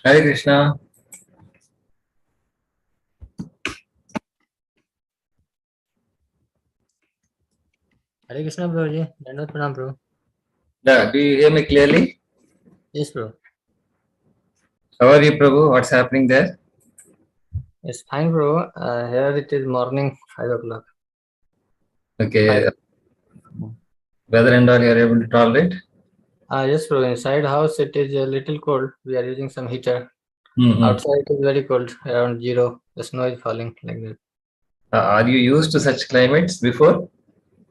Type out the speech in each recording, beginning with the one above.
Hare Krishna. Hare Krishna, bro. Dandot pranam, bro. Yeah, do you hear me clearly? Yes, bro. How are you, Prabhu? What's happening there? Yes, fine, bro. Here it is morning, 5 o'clock. Okay, 5. weather and all you are able to tolerate? Yes, bro. Inside house it is a little cold. We are using some heater. Mm-hmm. Outside it is very cold, around 0. The snow is falling like that. Are you used to such climates before?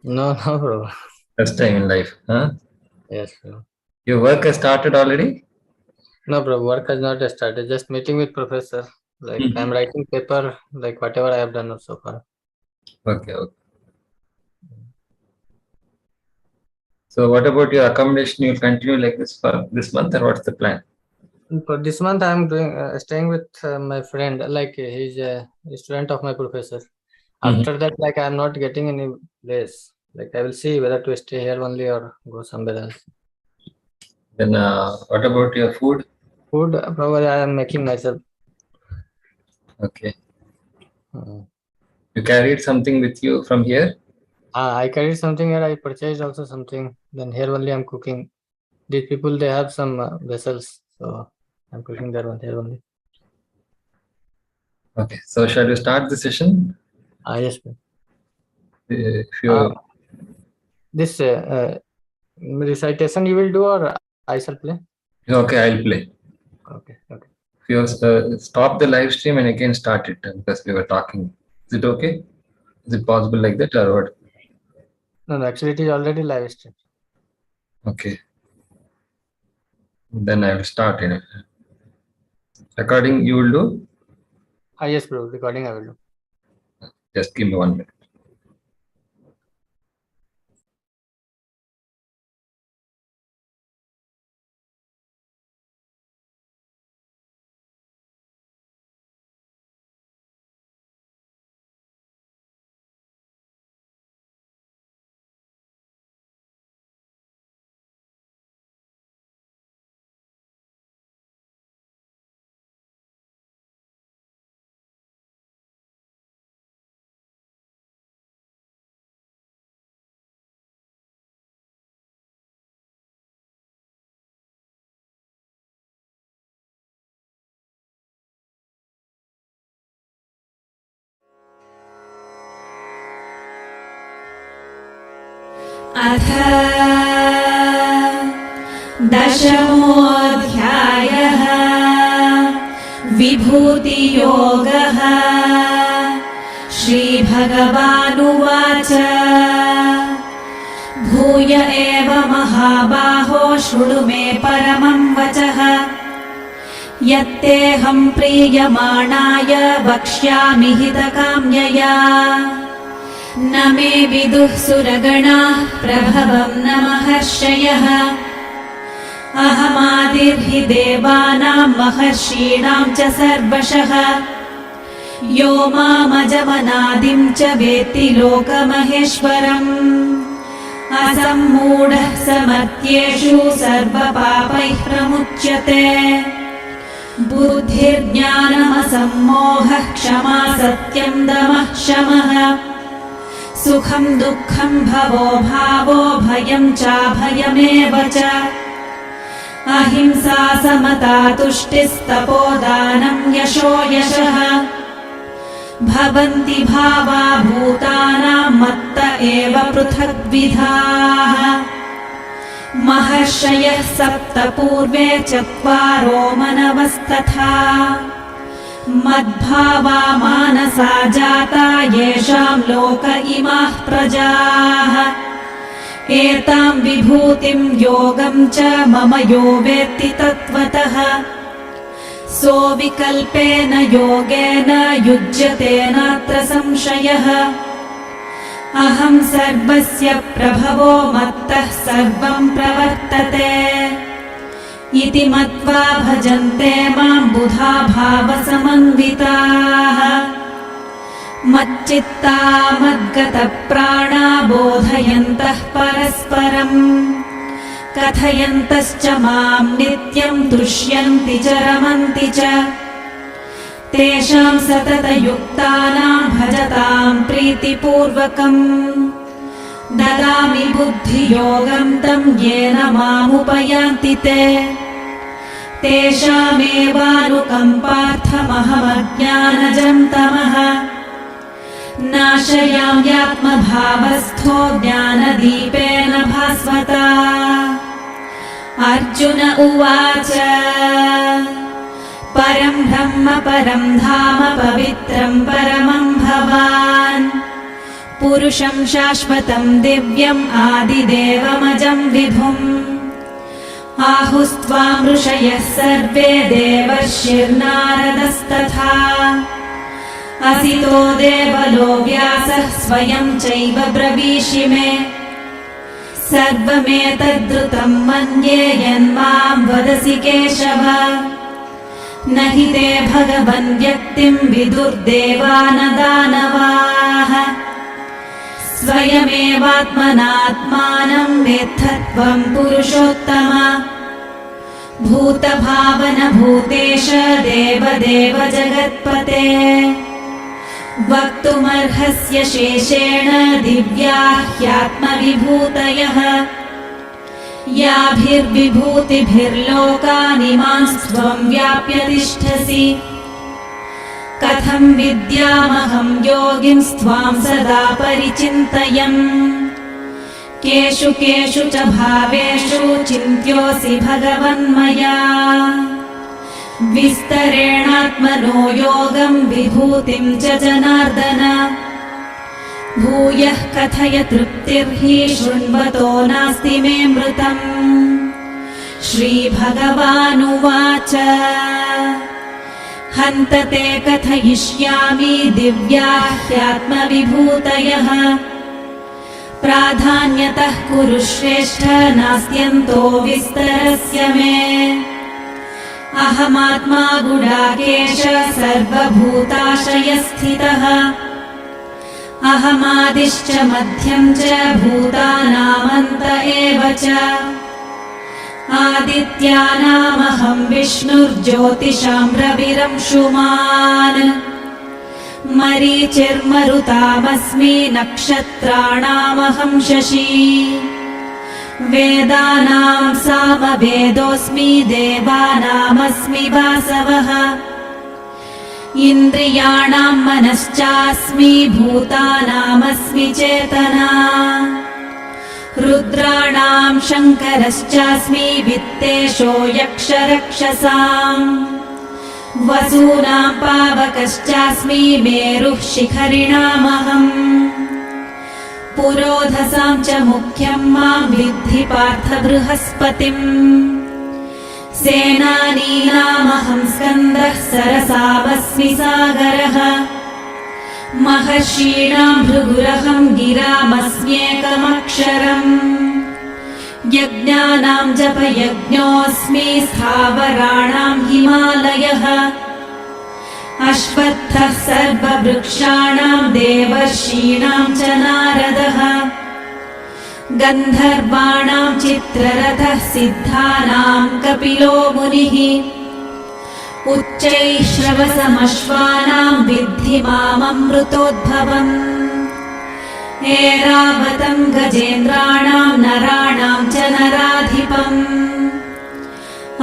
No, no, bro. First time in life, huh? Yes, bro. Your work has started already? No, bro. Work has not started. Just meeting with professor. Like Mhm. I'm writing paper, like whatever I have done so far. Okay, okay. So what about your accommodation? You'll continue like this for this month or what's the plan? For this month, I'm doing staying with my friend. Like he's a student of my professor. Mhm. After that, like I'm not getting any place. Like I will see whether to stay here only or go somewhere else. Then what about your food? Food, probably I am making myself. Okay. Uh, You carried something with you from here? I carried something here. I purchased also something. Then here only I'm cooking. These people they have some vessels, so I'm cooking there one here only. Okay. So shall we start the session? Yes. Ma'am. If Uh, you this recitation you will do or I shall play? okay, I'll play. Okay. Okay. If you stop the live stream and again start it because we were talking. Is it okay? Is it possible like that or what? No, no, actually it is already live stream. Okay. Then I will start in it. Recording you will do? Yes, bro. Recording I will do. Just give me 1 minute. अथ दशमोऽध्यायः विभूतियोगः। श्रीभगवानुवाच भूय एव महाबाहो शृणु मे परमं वचः यत्तेऽहं प्रीयमाणाय वक्ष्यामि हितकाम्यया। न मे विदुः सुरगणाः प्रभवं न महर्षयः अहमादिर्हि देवानां महर्षीणां च सर्वशः। यो मामजमनादिं च वेत्ति लोकमहेश्वरम् असम्मूढः समत्येषु सर्वपापैः प्रमुच्यते। बुद्धिर्ज्ञानमसम्मोहः क्षमा सत्यं दमः शमः सुखं दुःखं भवो भावो भयं चाभयमेव च। अहिंसा समता तुष्टिस्तपोदानं यशो यशः। भवन्ति भावा भूतानां मत्त एव पृथग्विधाः। महर्षयः सप्त पूर्वे चत्वारो मनवस्तथा मद्भावा मानसा जाता येषां लोक इमाः प्रजाः। एतां विभूतिं योगं च मम यो वेत्ति तत्त्वतः सोऽविकल्पेन योगेन युज्यते नात्र संशयः। अहं सर्वस्य प्रभवो मत्तः सर्वं प्रवर्तते इति मत्वा भजन्ते मां बुधा भावसमन्विताः। मच्चित्ता मद्गतप्राणा बोधयन्तः परस्परम् कथयन्तश्च मां नित्यं तुष्यन्ति च रमन्ति च तेषां सततयुक्तानां भजतां प्रीतिपूर्वकम् ददामि बुद्धियोगं तं येन मामुपयान्ति ते तेषामेवानुकम्पार्थमहमज्ञानजं तमः नाशयाम्यात्मभावस्थो ज्ञानदीपेन भास्वता। अर्जुन उवाच परं ब्रह्म परं धाम पवित्रं परमं भवान् पुरुषं शाश्वतं दिव्यम् आदिदेवमजं विभुम् आहुस्त्वां ऋषयः सर्वे देवर्षिर्नारदस्तथा असितो देवलो व्यासः स्वयं चैव ब्रवीषि मे सर्वमेतद्धृतं मन्ये यन्मां वदसि केशव न हि ते भगवन् व्यक्तिं विदुर्देवा न दानवाः स्वयमेवात्मनात्मानं वेत्थत्वं पुरुषोत्तम भूतभावन भूतेश देवदेव जगत्पते वक्तुमर्हस्य शेषेण दिव्या ह्यात्मविभूतयः याभिर्विभूतिभिर्लोकानिमांस्त्वं व्याप्य तिष्ठसि कथं विद्यामहं योगिंस्त्वां सदा परिचिन्तयन् केषु केषु च भावेषु चिन्त्योऽसि भगवन्मया विस्तरेणात्मनो योगं विभूतिं च जनार्दन भूयः कथय तृप्तिर्हि शृण्वतो नास्ति मे मृतम्। श्रीभगवानुवाच हन्त ते कथयिष्यामि दिव्या ह्यात्मविभूतयः प्राधान्यतः कुरु श्रेष्ठ नास्त्यन्तो विस्तरस्य मे अहमात्मा गुडाकेश सर्वभूताशयस्थितः अहमादिश्च मध्यं च भूतानामन्त एव च आदित्यानामहं विष्णुर्ज्योतिषां रविरंशुमान् मरीचिर्मरुतामस्मि नक्षत्राणामहं शशी वेदानां सामवेदोऽस्मि देवानामस्मि वासवः इन्द्रियाणां मनश्चास्मि भूतानामस्मि चेतना रुद्राणां शङ्करश्चास्मि वित्तेशो यक्षरक्षसाम् वसूनां पावकश्चास्मि मेरुः शिखरिणामहम् पुरोधसां च मुख्यं मां विद्धि पार्थ बृहस्पतिम् सेनानीनामहं स्कन्दः सरसामस्मि सागरः महर्षीणां भृगुरहं गिरामस्म्येकमक्षरम् यज्ञानां जपयज्ञोऽस्मि स्थावराणां हिमालयः अश्वत्थः सर्ववृक्षाणां देवर्षीणां च नारदः गन्धर्वाणां चित्ररथः सिद्धानां कपिलो मुनिः उच्चैः श्रवसमश्वानां विद्धि माममृतोद्भवम् ऐरावतं गजेन्द्राणां नराणां च नराधिपम्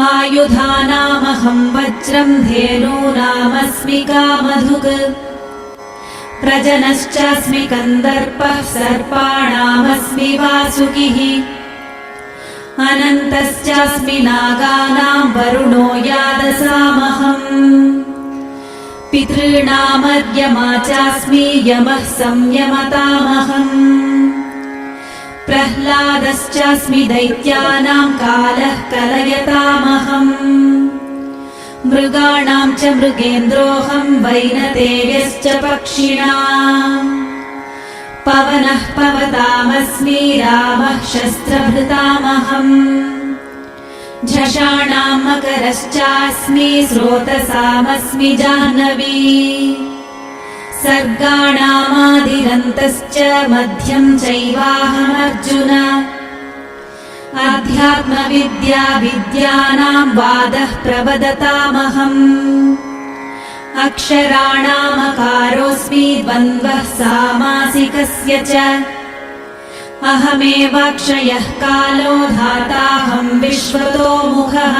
आयुधानामहं वज्रं धेनूनामस्मि कामधुक् प्रजनश्चास्मि कन्दर्पः सर्पाणामस्मि वासुकिः अनन्तश्चास्मि नागानां वरुणो यादसामहम् पितॄणामर्यमा चास्मि यमः संयमतामहम् प्रह्लादश्चास्मि दैत्यानां कालः कलयतामहम् मृगाणां च मृगेन्द्रोऽहं वैनतेयश्च पक्षिणाम् पवनः पवतामस्मि रामः शस्त्रभृतामहम् झषाणां मकरश्चास्मि स्रोतसामस्मि जाह्नवी सर्गाणामादिरन्तश्च मध्यं चैवाहमर्जुन अध्यात्मविद्या विद्यानां वादः प्रवदतामहम् अक्षराणामकारोऽस्मि द्वन्द्वः सामासिकस्य च अहमेवाक्षयः कालो धाताहं विश्वतो मुखः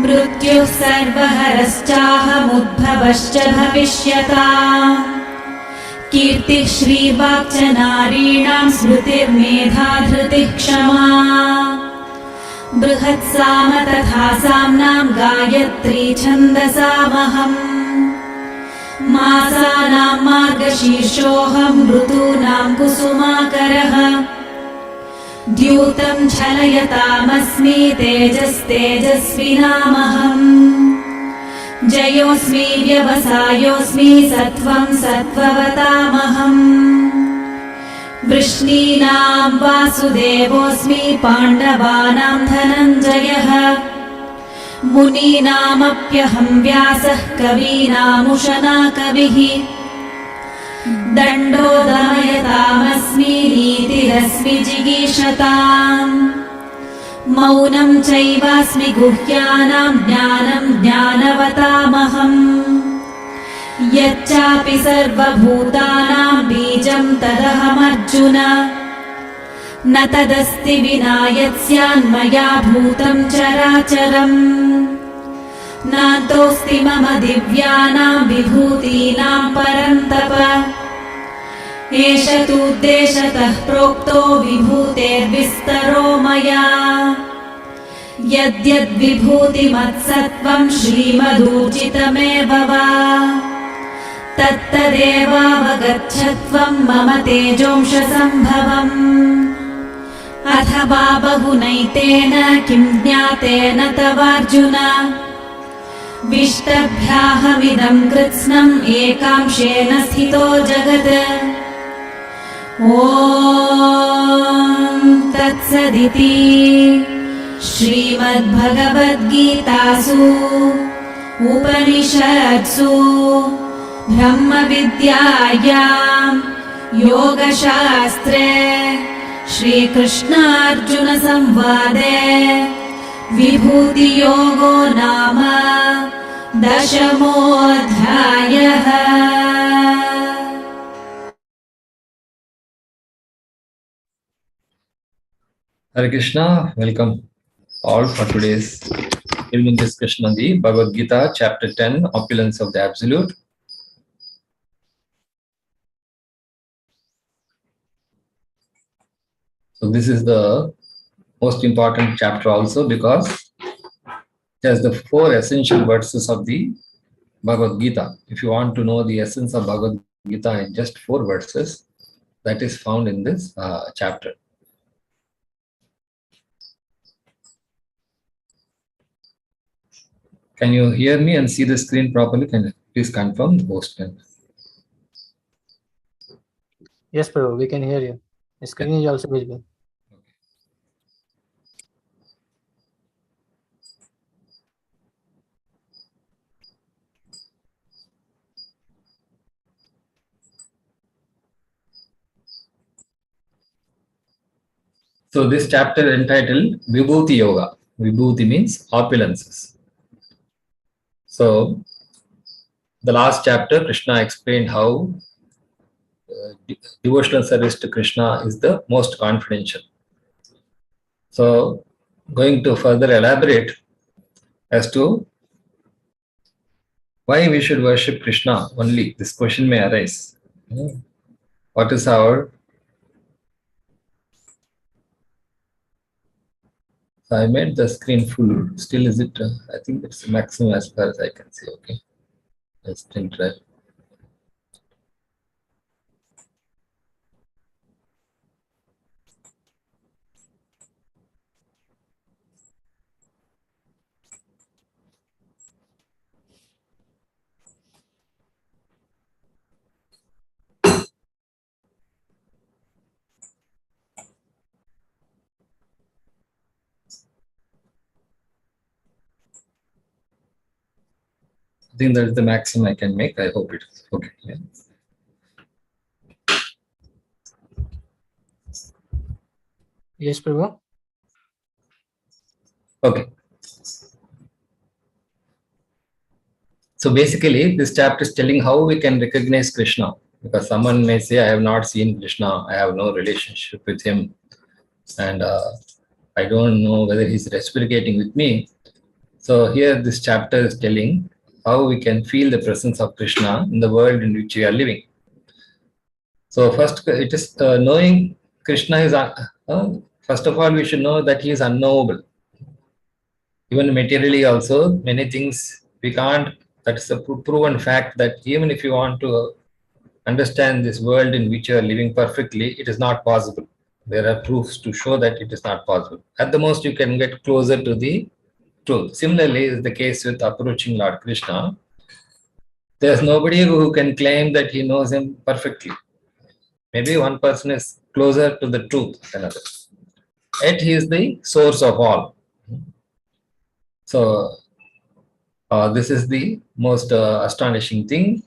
मृत्युः सर्वहरश्चाहमुद्भवश्च भविष्यताम् कीर्तिः श्रीर्वाक् च नारीणां स्मृतिर्मेधा धृतिः क्षमा बृहत्साम तथा साम्नां गायत्री छन्दसामहम् मासानां मार्गशीर्षोऽहं ऋतूनां कुसुमाकरः द्यूतं झलयतामस्मि तेजस्तेजस्विनामहम् जयोऽस्मि व्यवसायोऽस्मि सत्त्वं सत्त्ववतामहम् वृष्णीनां वासुदेवोऽस्मि पाण्डवानां धनञ्जयः मुनीनामप्यहं व्यासः कवीनामुशना कविः दण्डो दमयतामस्मि नीतिरस्मि जिगीषताम् मौनं चैवास्मि गुह्यानां ज्ञानं ज्ञानवतामहम् यच्चापि सर्वभूतानां बीजं तदहमर्जुन न तदस्ति विना यत्स्यान्मया भूतं चराचरम् नान्तोऽस्ति मम दिव्यानां विभूतीनां परन्तप एष तूद्देशतः प्रोक्तो विभूतेर्विस्तरो मया यद्यद्विभूतिमत्सत्त्वं श्रीमदूर्जितमेव वा तत्तदेवावगच्छत्वं मम तेजोंशसम्भवम् अथवा बहुनैतेन किं ज्ञातेन तवार्जुन विष्टभ्याहमिदं कृत्स्नम् एकांशेन स्थितो जगत् ॐ तत्सदिति श्रीमद्भगवद्गीतासु उपनिषत्सु ब्रह्मविद्यायां योगशास्त्रे श्रीकृष्णार्जुनसंवादे विभूतियोगो नाम 10मोऽध्यायः। Hare Krishna, welcome all for today's evening discussion on the Bhagavad Gita, chapter 10, Opulence of the Absolute. So this is the most important chapter also because it has the 4 essential verses of the Bhagavad Gita. If you want to know the essence of Bhagavad Gita in just 4 verses, that is found in this chapter. Can you hear me and see the screen properly? Can you please confirm the host can? Yes, Prabhu, we can hear you. The screen is also visible. So this chapter entitled Vibhuti Yoga. Vibhuti means opulences. So the last chapter, Krishna explained how devotional service to Krishna is the most confidential. So going to further elaborate as to why we should worship Krishna only. This question may arise. What is our... So I made the screen full. Still, is it? I think it's maximum as far as I can see. Okay. Let's still try. I think that is the maximum I can make. I hope it is. Okay. Yeah. Yes, Prabhu. Okay. So basically, this chapter is telling how we can recognize Krishna. Because someone may say, I have not seen Krishna, I have no relationship with him, and I don't know whether he's reciprocating with me. So here this chapter is telling how we can feel the presence of Krishna in the world in which we are living. So first, it is knowing Krishna is, first of all, we should know that he is unknowable. Even materially also, many things we can't, that's a proven fact that even if you want to understand this world in which you are living perfectly, it is not possible. There are proofs to show that it is not possible. At the most, you can get closer to the truth. Similarly, is the case with approaching Lord Krishna. There's nobody who can claim that he knows him perfectly. Maybe one person is closer to the truth than others. Yet he is the source of all. So this is the most astonishing thing,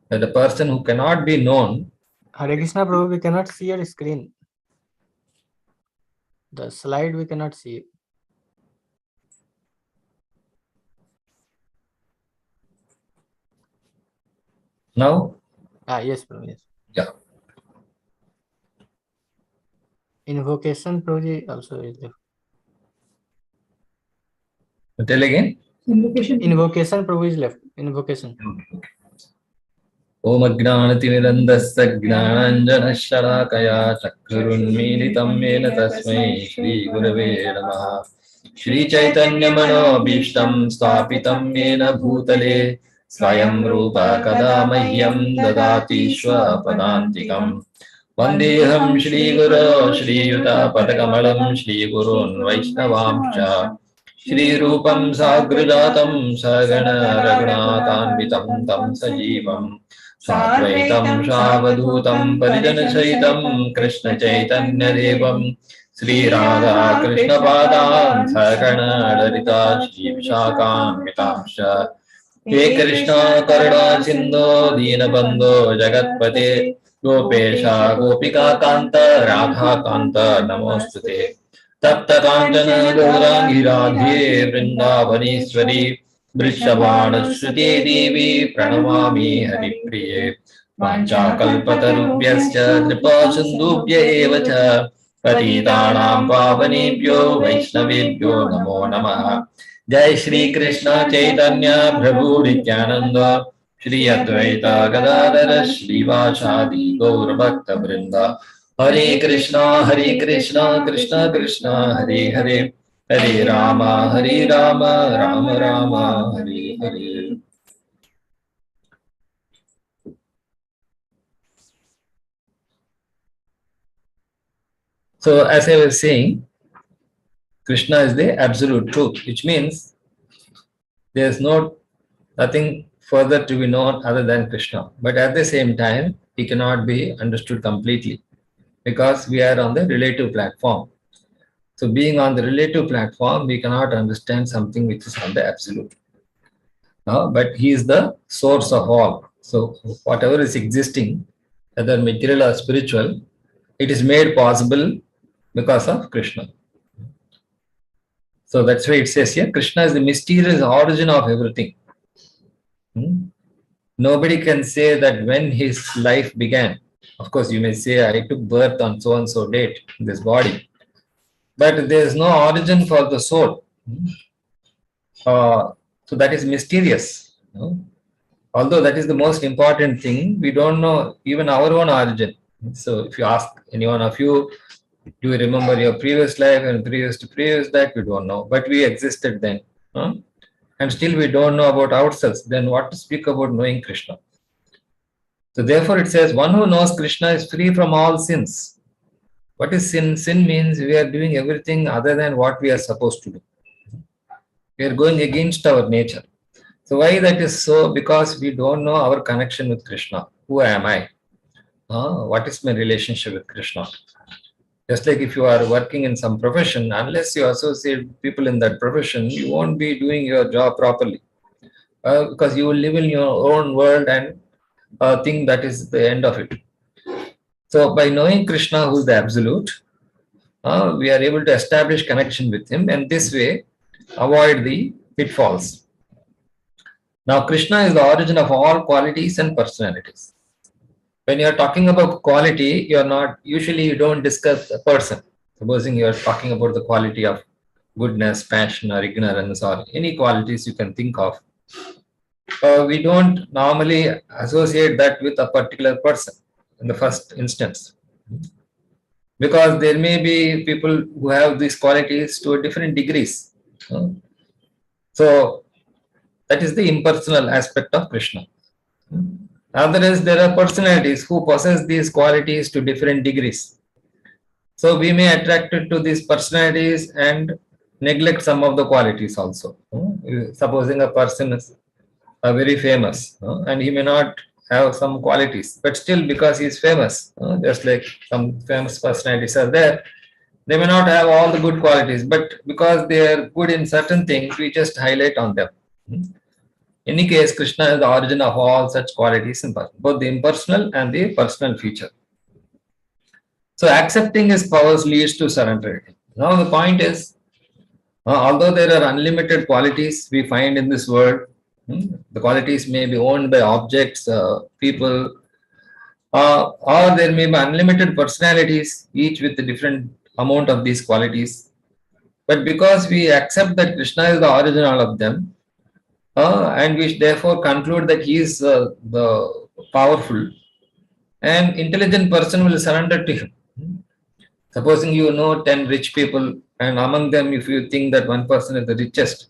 that a person who cannot be known. Hare Krishna, Prabhu, we cannot see your screen. The slide we cannot see. Now? Yes, Prabhu, yes. Yeah. Invocation, Prabhuji, also is there. Tell again. Invocation, Prabhu, is left. Invocation. Om Ajnanatimirandasya Jnananjanashalaakaya Chakkurunmilitam Yena Tasmai Shri Gurave Namaha. Shri Chaitanya Manobhishtam Sthapitam Yena Bhutale Swayam Rupa Kada Mahyam Dadati Padantikam. Vandeham Shri Guru Shri Yuta Padakamalam Shri Gurun Vaishnavamsha Shri Rupam Sagrajatam Sagana Raghunatanvitam Tam Sajivam Sadvaitam Shavadutam Parijanasahitam Krishna Chaitanya Devam Sri Radha Krishna Padam Sagana Larita Shri Vishakam Vitamsha He Krishna Karuna Sindhu Deenabandhu Jagatpate Gopesha Gopika Kanta Radha Kanta Namostute Tapta Kantana Gaurangi Radhe Vrindavaneshwari Vrishabhanashruti Devi Pranamami Haripriye Vancha Kalpatarubhyascha Kripa Sindhubhya Evacha Patitanam Pavanebhyo Vaishnavebhyo Namo Namaha Jai Shri Krishna Chaitanya Prabhu Nityananda Shri Advaita Gadadhara Shri Vashadi Gaur Bhakta Vrinda Hare Krishna Krishna Krishna Hare Hare Hare Rama Rama Rama Hare Hare. So as I was saying, Krishna is the absolute truth, which means there is nothing further to be known other than Krishna. But at the same time, he cannot be understood completely because we are on the relative platform. So being on the relative platform, we cannot understand something which is on the absolute. But he is the source of all. So whatever is existing, whether material or spiritual, it is made possible because of Krishna. So that's why it says here, Krishna is the mysterious origin of everything. Nobody can say that when his life began. Of course, you may say, I took birth on so and so date in this body. But there is no origin for the soul. So that is mysterious. Although that is the most important thing, we don't know even our own origin. So if you ask any one of you, do you remember your previous life and previous to previous that? We don't know. But we existed then. And still we don't know about ourselves. Then what to speak about knowing Krishna? So therefore it says, one who knows Krishna is free from all sins. What is sin? Sin means we are doing everything other than what we are supposed to do. We are going against our nature. So why that is so? Because we don't know our connection with Krishna. Who am I? What is my relationship with Krishna? Just like if you are working in some profession, unless you associate people in that profession, you won't be doing your job properly. Because you will live in your own world and think that is the end of it. So by knowing Krishna, who is the absolute, we are able to establish connection with him, and this way avoid the pitfalls. Now, Krishna is the origin of all qualities and personalities. When you are talking about quality, you are not usually you don't discuss a person. Supposing you are talking about the quality of goodness, passion, or ignorance, or any qualities you can think of, we don't normally associate that with a particular person in the first instance, because there may be people who have these qualities to different degrees. So that is the impersonal aspect of Krishna. Otherwise, there are personalities who possess these qualities to different degrees. So we may attracted to these personalities and neglect some of the qualities also. Supposing a person is very famous, and he may not have some qualities, but still because he is famous, just like some famous personalities are there, they may not have all the good qualities, but because they are good in certain things, we just highlight on them. In any case, Krishna is the origin of all such qualities, in both the impersonal and the personal feature. So accepting his powers leads to surrender. Now the point is, although there are unlimited qualities we find in this world, the qualities may be owned by objects, people, or there may be unlimited personalities, each with a different amount of these qualities. But because we accept that Krishna is the original of them, and we therefore conclude that he is the powerful, an intelligent person will surrender to him. Supposing you know 10 rich people, and among them, if you think that one person is the richest,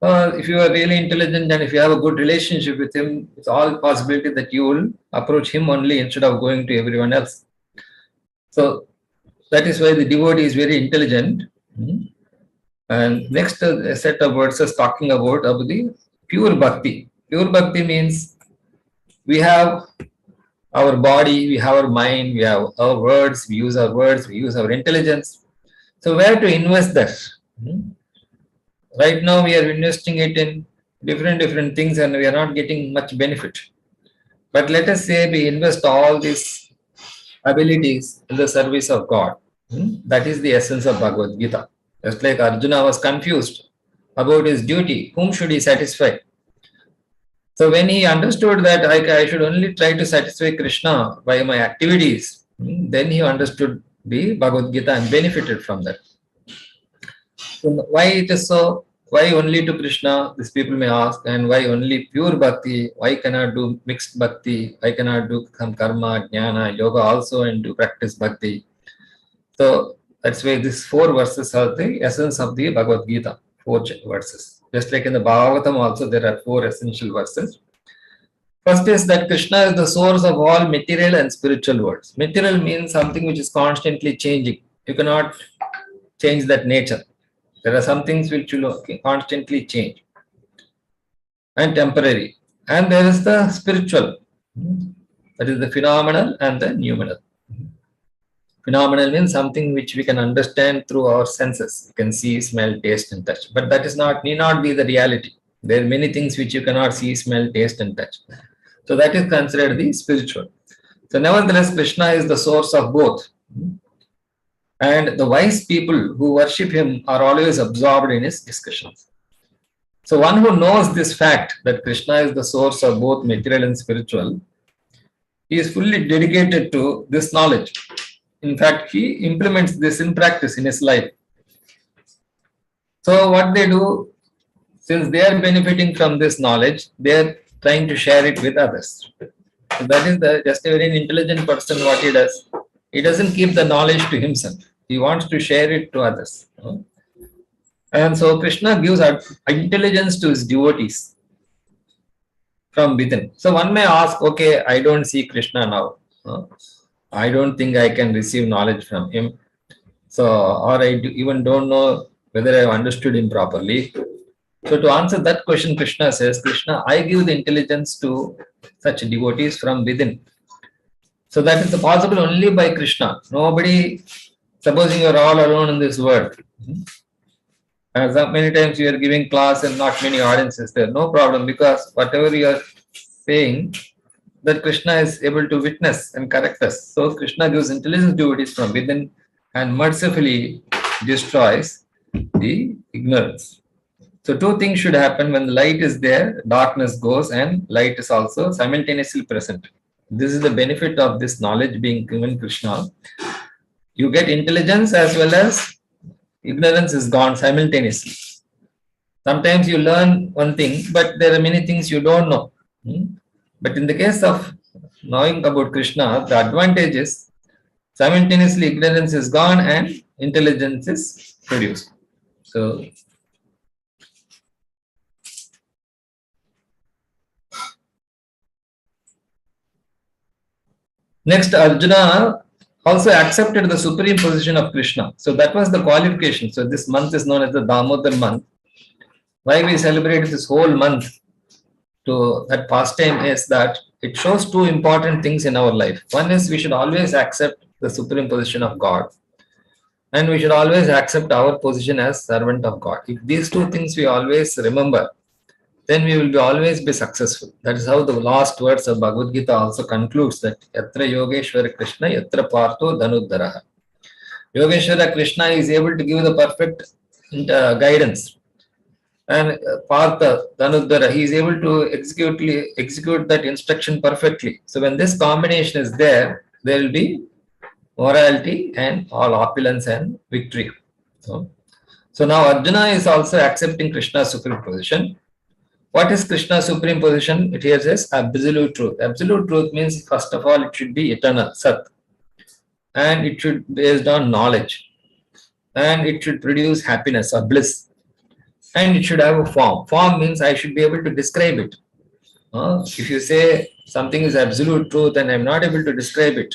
if you are really intelligent and if you have a good relationship with him, it's all possibility that you will approach him only instead of going to everyone else. So that is why the devotee is very intelligent. And next set of verses talking about the pure bhakti. Pure bhakti means we have our body, we have our mind, we have our words, we use our intelligence. So where to invest that? Right now we are investing it in different things and we are not getting much benefit. But let us say we invest all these abilities in the service of God. That is the essence of Bhagavad Gita. Just like Arjuna was confused about his duty, whom should he satisfy? So when he understood that I should only try to satisfy Krishna by my activities, then he understood the Bhagavad Gita and benefited from that. So why it is so? Why only to Krishna? These people may ask, and why only pure bhakti? Why cannot do mixed bhakti? Why cannot do some karma, jnana, yoga also and do practice bhakti? So that's why these 4 verses are the essence of the Bhagavad Gita. 4 verses. Just like in the Bhagavatam also there are 4 essential verses. First is that Krishna is the source of all material and spiritual worlds. Material means something which is constantly changing. You cannot change that nature. There are some things which will constantly change and temporary. And there is the spiritual. That is the phenomenal and the noumenal. Phenomenal means something which we can understand through our senses. You can see, smell, taste, and touch. But that is need not be the reality. There are many things which you cannot see, smell, taste, and touch. So that is considered the spiritual. So nevertheless, Krishna is the source of both. And the wise people who worship him are always absorbed in his discussions. So one who knows this fact that Krishna is the source of both material and spiritual, he is fully dedicated to this knowledge. In fact, he implements this in practice in his life. So what they do, since they are benefiting from this knowledge, they are trying to share it with others. So that is just a very intelligent person, what he does. He doesn't keep the knowledge to himself. He wants to share it to others. And so Krishna gives intelligence to his devotees from within. So one may ask, okay, I don't see Krishna now. I don't think I can receive knowledge from him. So, or I even don't know whether I have understood him properly. So to answer that question, Krishna says, Krishna, I give the intelligence to such devotees from within. So that is possible only by Krishna. Nobody, supposing you are all alone in this world. As many times you are giving class and not many audiences there, no problem, because whatever you are saying, that Krishna is able to witness and correct us. So Krishna gives intelligence to devotees from within and mercifully destroys the ignorance. So two things should happen. When the light is there, darkness goes, and light is also simultaneously present. This is the benefit of this knowledge being given Krishna. You get intelligence as well as ignorance is gone simultaneously. Sometimes you learn one thing, but there are many things you don't know. But in the case of knowing about Krishna, the advantage is simultaneously ignorance is gone and intelligence is produced. So next, Arjuna also accepted the supreme position of Krishna. So that was the qualification. So this month is known as the Damodar month. Why we celebrate this whole month to that pastime is that it shows two important things in our life. One is we should always accept the supreme position of God, and we should always accept our position as servant of God. If these two things we always remember, then we will always be successful. That is how the last words of Bhagavad Gita also concludes that Yatra Yogeshwara Krishna, Yatra Partho Dhanuddharaha. Yogeshwara Krishna is able to give the perfect guidance. And Partha Dhanuddhara, he is able to execute that instruction perfectly. So when this combination is there, there will be morality and all opulence and victory. So now Arjuna is also accepting Krishna's supreme position. What is Krishna's supreme position? It here says absolute truth. Absolute truth means, first of all, it should be eternal, Sat. And it should be based on knowledge. And it should produce happiness or bliss. And it should have a form. Form means I should be able to describe it. If you say something is absolute truth and I'm not able to describe it,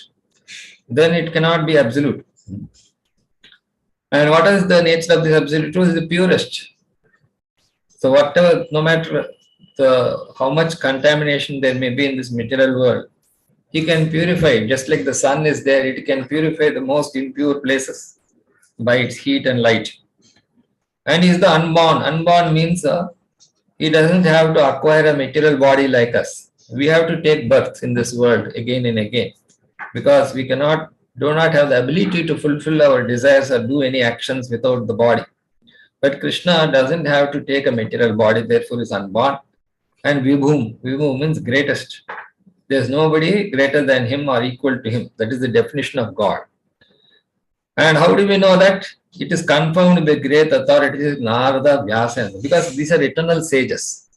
then it cannot be absolute. And what is the nature of this absolute truth? Is the purest. So whatever, no matter how much contamination there may be in this material world, he can purify. Just like the sun is there, it can purify the most impure places by its heat and light. And he is the unborn. Unborn means he doesn't have to acquire a material body like us. We have to take birth in this world again and again, because we do not have the ability to fulfill our desires or do any actions without the body. But Krishna doesn't have to take a material body, therefore is unborn. And Vibhum. Vibhum means greatest. There is nobody greater than him or equal to him. That is the definition of God. And how do we know that? It is confirmed by great authorities, Narada, Vyasa, because these are eternal sages.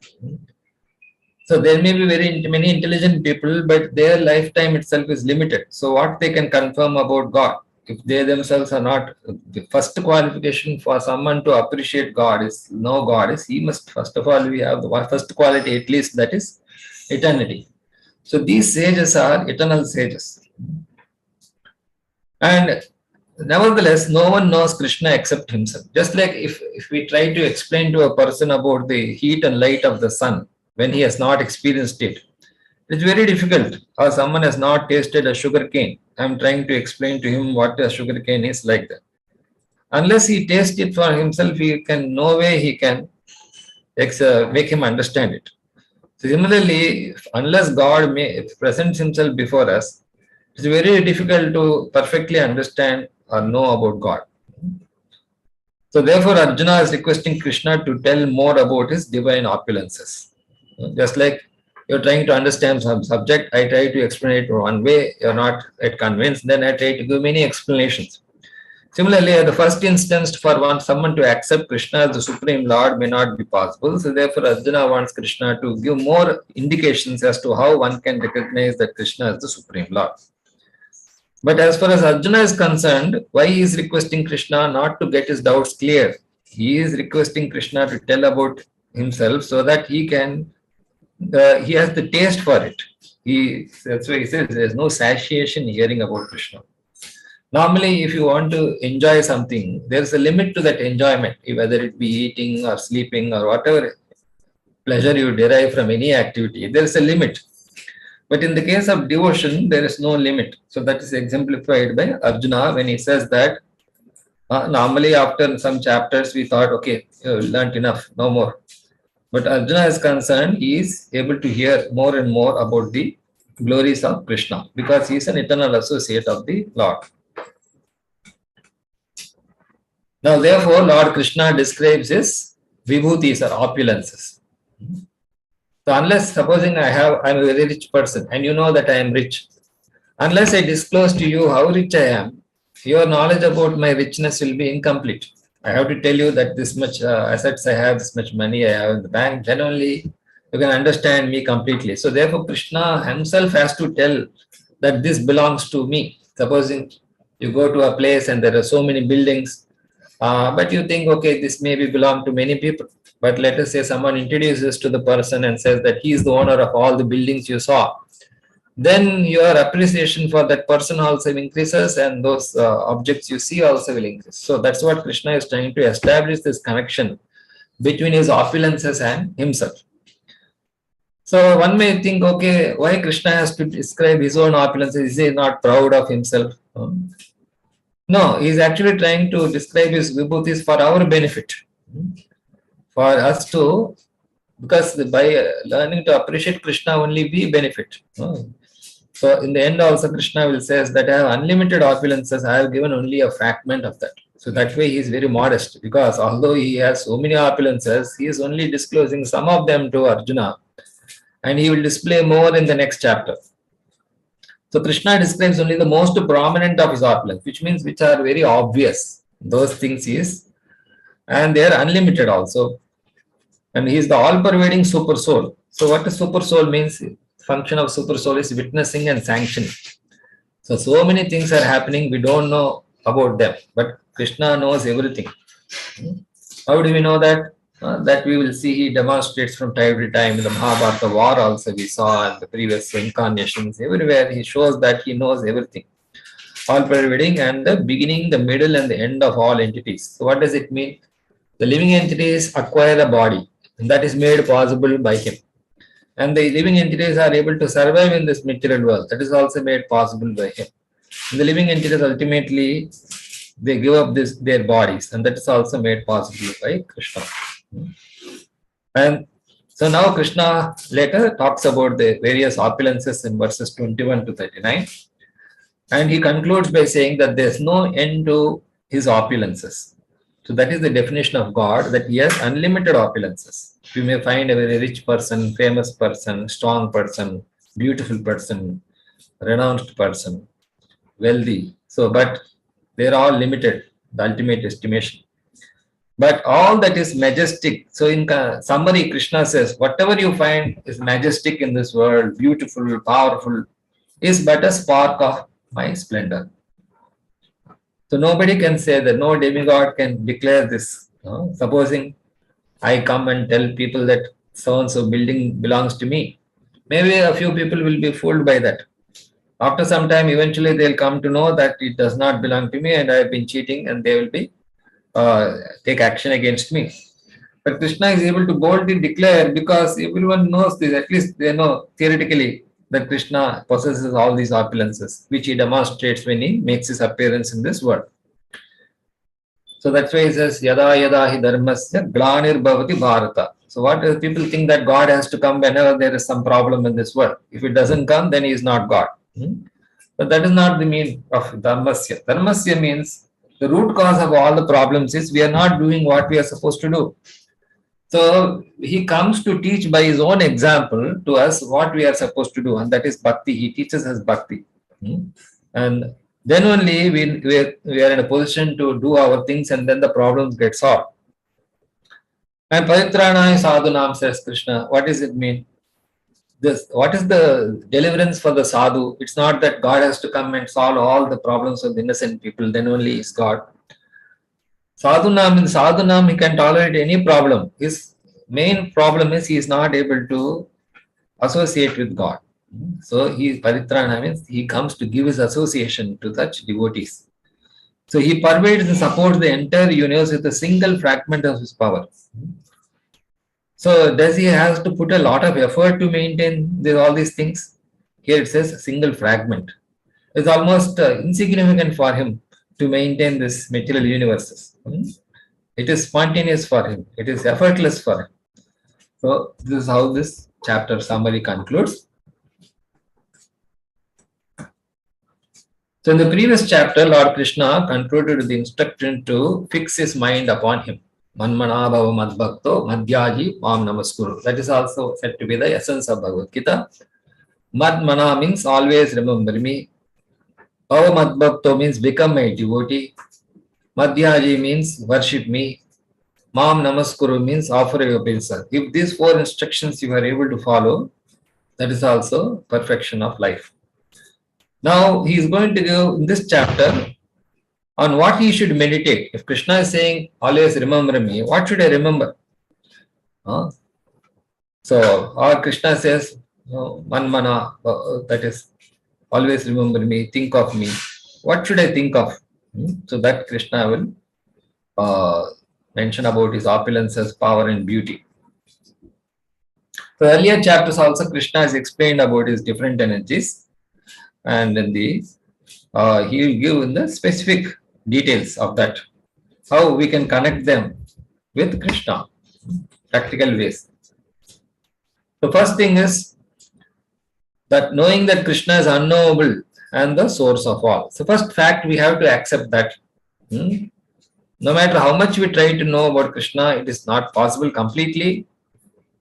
So there may be many intelligent people, but their lifetime itself is limited. So what they can confirm about God? If they themselves are not, the first qualification for someone to appreciate God is, know God is, he must, first of all, we have the first quality at least, that is eternity. So these sages are eternal sages. And nevertheless, no one knows Krishna except himself. Just like if we try to explain to a person about the heat and light of the sun, when he has not experienced it, it's very difficult. Or someone has not tasted a sugar cane. I'm trying to explain to him what a sugar cane is, like that. Unless he tastes it for himself, no way he can make him understand it. So similarly, unless God presents himself before us, it's very difficult to perfectly understand or know about God. So therefore, Arjuna is requesting Krishna to tell more about his divine opulences. Just like you're trying to understand some subject, I try to explain it one way, you're not yet convinced, then I try to give many explanations. Similarly, at the first instance, for someone to accept Krishna as the Supreme Lord may not be possible. So therefore, Arjuna wants Krishna to give more indications as to how one can recognize that Krishna is the Supreme Lord. But as far as Arjuna is concerned, why he is requesting Krishna? Not to get his doubts clear. He is requesting Krishna to tell about himself so that he has the taste for it. That's why he says there's no satiation hearing about Krishna. Normally, if you want to enjoy something, there's a limit to that enjoyment, whether it be eating or sleeping or whatever pleasure you derive from any activity, there's a limit. But in the case of devotion, there is no limit. So that is exemplified by Arjuna when he says that normally after some chapters we thought, okay, you learned enough, no more. But Arjuna is concerned, he is able to hear more and more about the glories of Krishna because he is an eternal associate of the Lord. Now, therefore, Lord Krishna describes his vibhutis or opulences. So unless supposing I'm a very rich person and you know that I am rich, unless I disclose to you how rich I am, your knowledge about my richness will be incomplete. I have to tell you that this much assets I have, this much money I have in the bank, then only you can understand me completely. So therefore Krishna himself has to tell that this belongs to me. Supposing you go to a place and there are so many buildings, but you think, okay, this maybe belong to many people. But let us say someone introduces to the person and says that he is the owner of all the buildings you saw. Then your appreciation for that person also increases, and those objects you see also will increase. So that's what Krishna is trying to establish, this connection between his opulences and himself. So one may think, okay, why Krishna has to describe his own opulences? Is he not proud of himself? No, he's actually trying to describe his vibhutis for our benefit. For us to, because by learning to appreciate Krishna only we benefit. So in the end also Krishna will say that I have unlimited opulences, I have given only a fragment of that. So that way he is very modest, because although he has so many opulences, he is only disclosing some of them to Arjuna, and he will display more in the next chapter. So Krishna describes only the most prominent of his opulence, which means which are very obvious. Those things he is, and they are unlimited also. And he is the all-pervading super soul. So what is super soul means? Function of super soul is witnessing and sanctioning. So many things are happening, we don't know about them, but Krishna knows everything. How do we know that? That we will see he demonstrates from time to time. In the Mahabharata war also we saw, in the previous incarnations, everywhere he shows that he knows everything. All pervading and the beginning, the middle and the end of all entities. So what does it mean? The living entities acquire a body, and that is made possible by him. And the living entities are able to survive in this material world. That is also made possible by him. And the living entities ultimately, they give up their bodies, and that is also made possible by Krishna. And so now Krishna later talks about the various opulences in verses 21 to 39. And he concludes by saying that there is no end to his opulences. So that is the definition of God, that he has unlimited opulences. You may find a very rich person, famous person, strong person, beautiful person, renounced person, wealthy. So, but they are all limited, the ultimate estimation. But all that is majestic. So in summary, Krishna says, whatever you find is majestic in this world, beautiful, powerful, is but a spark of my splendor. So nobody can say that, no demigod can declare this. Supposing I come and tell people that so-and-so building belongs to me, maybe a few people will be fooled by that. After some time, eventually they'll come to know that it does not belong to me and I have been cheating, and they will be take action against me. But Krishna is able to boldly declare, because everyone knows this, at least they know theoretically that Krishna possesses all these opulences, which he demonstrates when he makes his appearance in this world. So that's why he says, Yada yada hi dharmasya glanir bhavati bharata. So what people think that God has to come whenever there is some problem in this world. If it doesn't come, then he is not God. But that is not the meaning of dharmasya. Dharmasya means the root cause of all the problems is we are not doing what we are supposed to do. So he comes to teach by his own example to us what we are supposed to do, and that is bhakti. He teaches us bhakti. And then only we are in a position to do our things, and then the problems get solved. And Pavitranaya Sadhunam, says Krishna. What does it mean? What is the deliverance for the sadhu? It's not that God has to come and solve all the problems of the innocent people, then only is God. Sadhunam, in sadhunam, he can tolerate any problem. His main problem is he is not able to associate with God. So Paritrana means he comes to give his association to such devotees. So he pervades and supports the entire universe with a single fragment of his power. So does he have to put a lot of effort to maintain all these things? Here it says a single fragment. It's almost insignificant for him to maintain this material universes. It is spontaneous for him. It is effortless for him. So this is how this chapter summary concludes. So in the previous chapter, Lord Krishna concluded with the instruction to fix his mind upon him. Manmana bhava madbhakto madhyaji mam namaskuru. That is also said to be the essence of Bhagavad Gita. Madmana means always remember me. Bhava madbhakto means become my devotee. Madhyaji means worship me. Mam namaskuru means offer your obeisance. If these four instructions you are able to follow, that is also perfection of life. Now he is going to give in this chapter on what he should meditate. If Krishna is saying, always remember me, what should I remember? So, or Krishna says, Manmana, that is, always remember me, think of me. What should I think of? So that Krishna will mention about his opulences, power and beauty. So earlier chapters also Krishna has explained about his different energies, and in the he will give in the specific details of that, how we can connect them with Krishna, practical ways. The first thing is that knowing that Krishna is unknowable and the source of all. So first fact, we have to accept that. No matter how much we try to know about Krishna, it is not possible completely.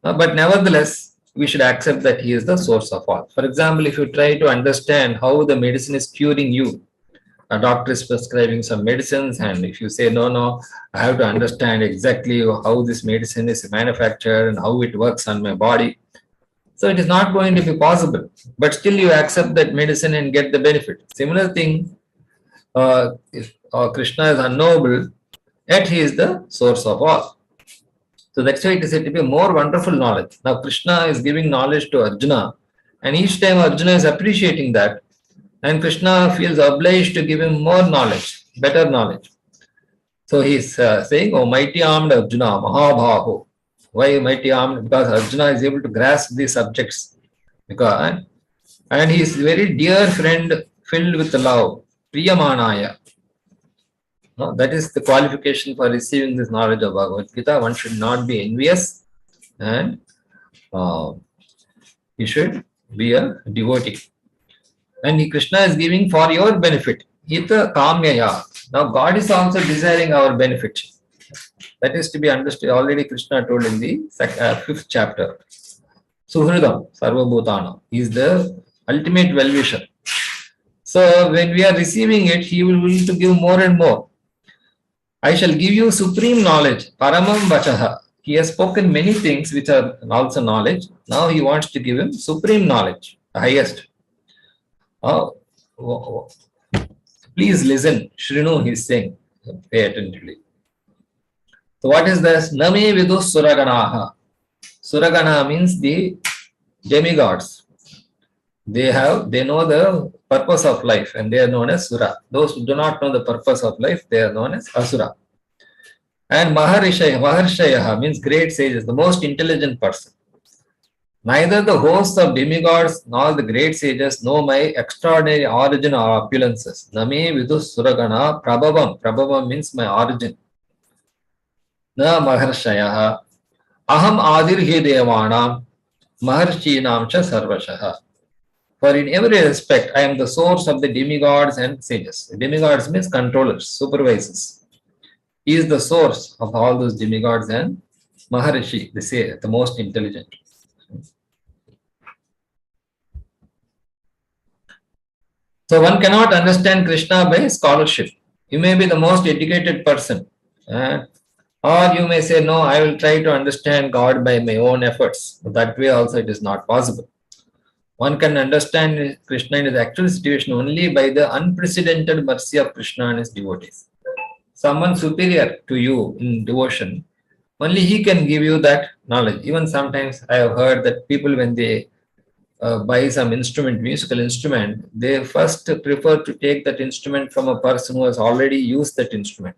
But nevertheless, we should accept that he is the source of all. For example, if you try to understand how the medicine is curing you, a doctor is prescribing some medicines, and if you say, no, I have to understand exactly how this medicine is manufactured and how it works on my body. So it is not going to be possible, but still you accept that medicine and get the benefit. Similar thing, if Krishna is unknowable, yet he is the source of all. So that's why it is said to be more wonderful knowledge. Now Krishna is giving knowledge to Arjuna, and each time Arjuna is appreciating that, and Krishna feels obliged to give him more knowledge, better knowledge. So he is saying, oh mighty armed Arjuna, Mahabhaho. Why mighty armed? Because Arjuna is able to grasp these subjects. And he is very dear friend filled with love, Priyamanaya. No, that is the qualification for receiving this knowledge of Bhagavad Gita. One should not be envious, and he should be a devotee. And Krishna is giving for your benefit. Hita kamyaya. Now God is also desiring our benefit. That is to be understood. Already Krishna told in the 5th chapter. Suhridam Sarvabhutana. He is the ultimate well-wisher. So when we are receiving it, he will will to give more and more. I shall give you supreme knowledge. Paramam Vachaha. He has spoken many things which are also knowledge. Now he wants to give him supreme knowledge, the highest. Please listen. Shrinu, he is saying. Pay attentively. So what is this? Nami vidus suraganaha. Suragana means the demigods. They know the purpose of life, and they are known as Sura. Those who do not know the purpose of life, they are known as Asura. And Maharshayaha means great sages, the most intelligent person. Neither the hosts of demigods nor the great sages know my extraordinary origin or opulences. Name vidus suragana prabhavam. Prabhavam means my origin. Na Maharshayaha. Aham adirhi devanam maharshinam cha sarvashaha. For in every respect, I am the source of the demigods and sages. Demigods means controllers, supervisors. He is the source of all those demigods and Maharishi, they say, the most intelligent. So one cannot understand Krishna by scholarship. You may be the most educated person. Or you may say, no, I will try to understand God by my own efforts. But that way also it is not possible. One can understand Krishna in his actual situation only by the unprecedented mercy of Krishna and his devotees. Someone superior to you in devotion, only he can give you that knowledge. Even sometimes I have heard that people, when they buy some instrument, musical instrument, they first prefer to take that instrument from a person who has already used that instrument.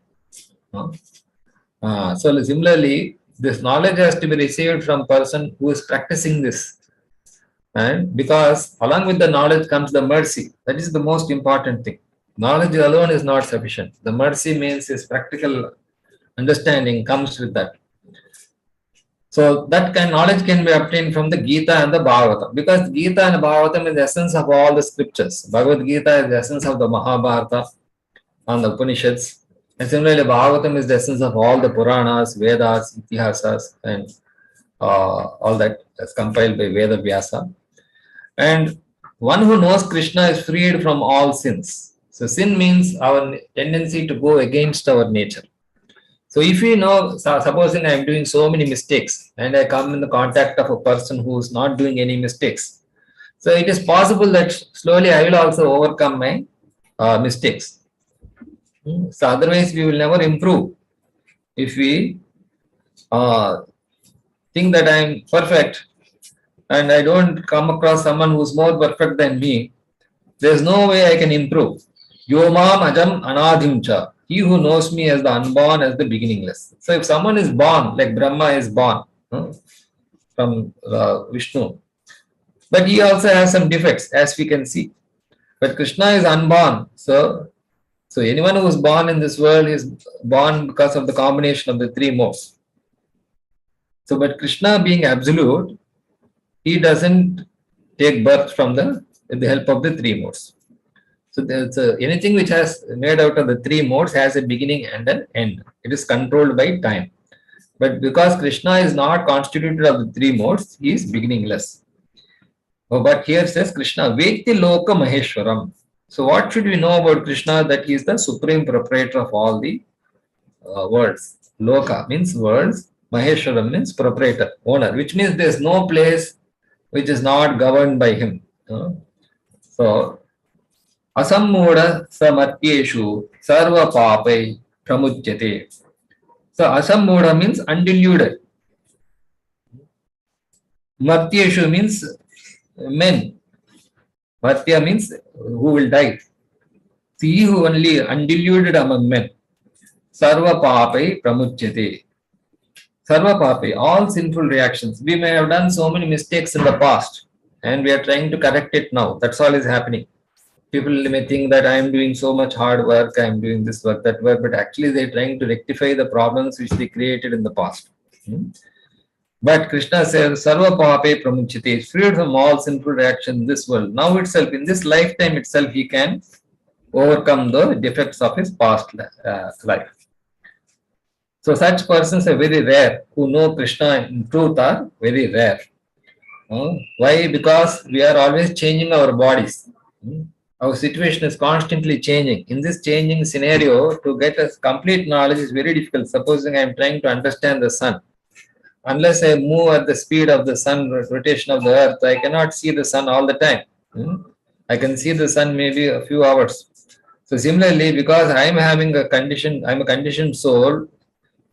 So similarly, this knowledge has to be received from a person who is practicing this. And because along with the knowledge comes the mercy. That is the most important thing. Knowledge alone is not sufficient. The mercy means his practical understanding comes with that. So that knowledge can be obtained from the Gita and the Bhagavatam. Because Gita and Bhagavatam is the essence of all the scriptures. Bhagavad Gita is the essence of the Mahabharata and the Upanishads. And similarly, Bhagavatam is the essence of all the Puranas, Vedas, Itihasas, and all that is compiled by Veda Vyasa. And one who knows Krishna is freed from all sins. So sin means our tendency to go against our nature. So if you know, supposing I am doing so many mistakes and I come in the contact of a person who is not doing any mistakes, so it is possible that slowly I will also overcome my mistakes. So otherwise we will never improve. If we uh, think that I am perfect and I don't come across someone who's more perfect than me, there's no way I can improve. Yomam ajam anadhimcha. He who knows me as the unborn, as the beginningless. So if someone is born, like Brahma is born from Vishnu, but he also has some defects, as we can see. But Krishna is unborn. So anyone who is born in this world is born because of the combination of the three modes. So, but Krishna being absolute, he doesn't take birth from with the help of the three modes. So there's anything which has made out of the three modes has a beginning and an end. It is controlled by time. But because Krishna is not constituted of the three modes, he is beginningless. Oh, but here says Krishna, Vekti Loka Maheshwaram. So what should we know about Krishna? That he is the supreme proprietor of all the worlds. Loka means worlds. Maheshwaram means proprietor, owner, which means there is no place which is not governed by him. So, Asammuda Samatyeshu Sarva Papai Pramudyate. So, Asammuda means undeluded. Martyeshu means men. Martya means who will die. He who only undeluded among men. Sarva Papai Pramudyate. Sarva Papai, all sinful reactions. We may have done so many mistakes in the past and we are trying to correct it now. That's all is happening. People may think that I am doing so much hard work, I am doing this work, that work, but actually they are trying to rectify the problems which they created in the past. But Krishna says, Sarva Pape Pramuchite, is freed from all sinful reactions in this world. Now itself, in this lifetime itself, he can overcome the defects of his past life. So such persons are very rare. Who know Krishna in truth are very rare. Why? Because we are always changing our bodies. Our situation is constantly changing. In this changing scenario, to get a complete knowledge is very difficult. Supposing I am trying to understand the sun. Unless I move at the speed of the sun rotation of the earth, I cannot see the sun all the time. I can see the sun maybe a few hours. So similarly, because I am having a condition, I am a conditioned soul,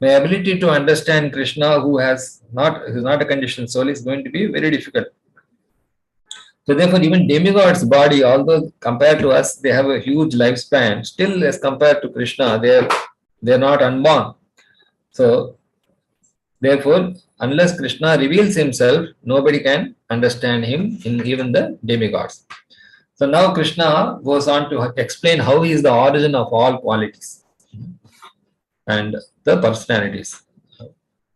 my ability to understand Krishna, who is not a conditioned soul, is going to be very difficult. So therefore, even demigods' body, although compared to us, they have a huge lifespan, still as compared to Krishna, they are not unborn. So therefore, unless Krishna reveals himself, nobody can understand him, in even the demigods. So now Krishna goes on to explain how he is the origin of all qualities and the personalities.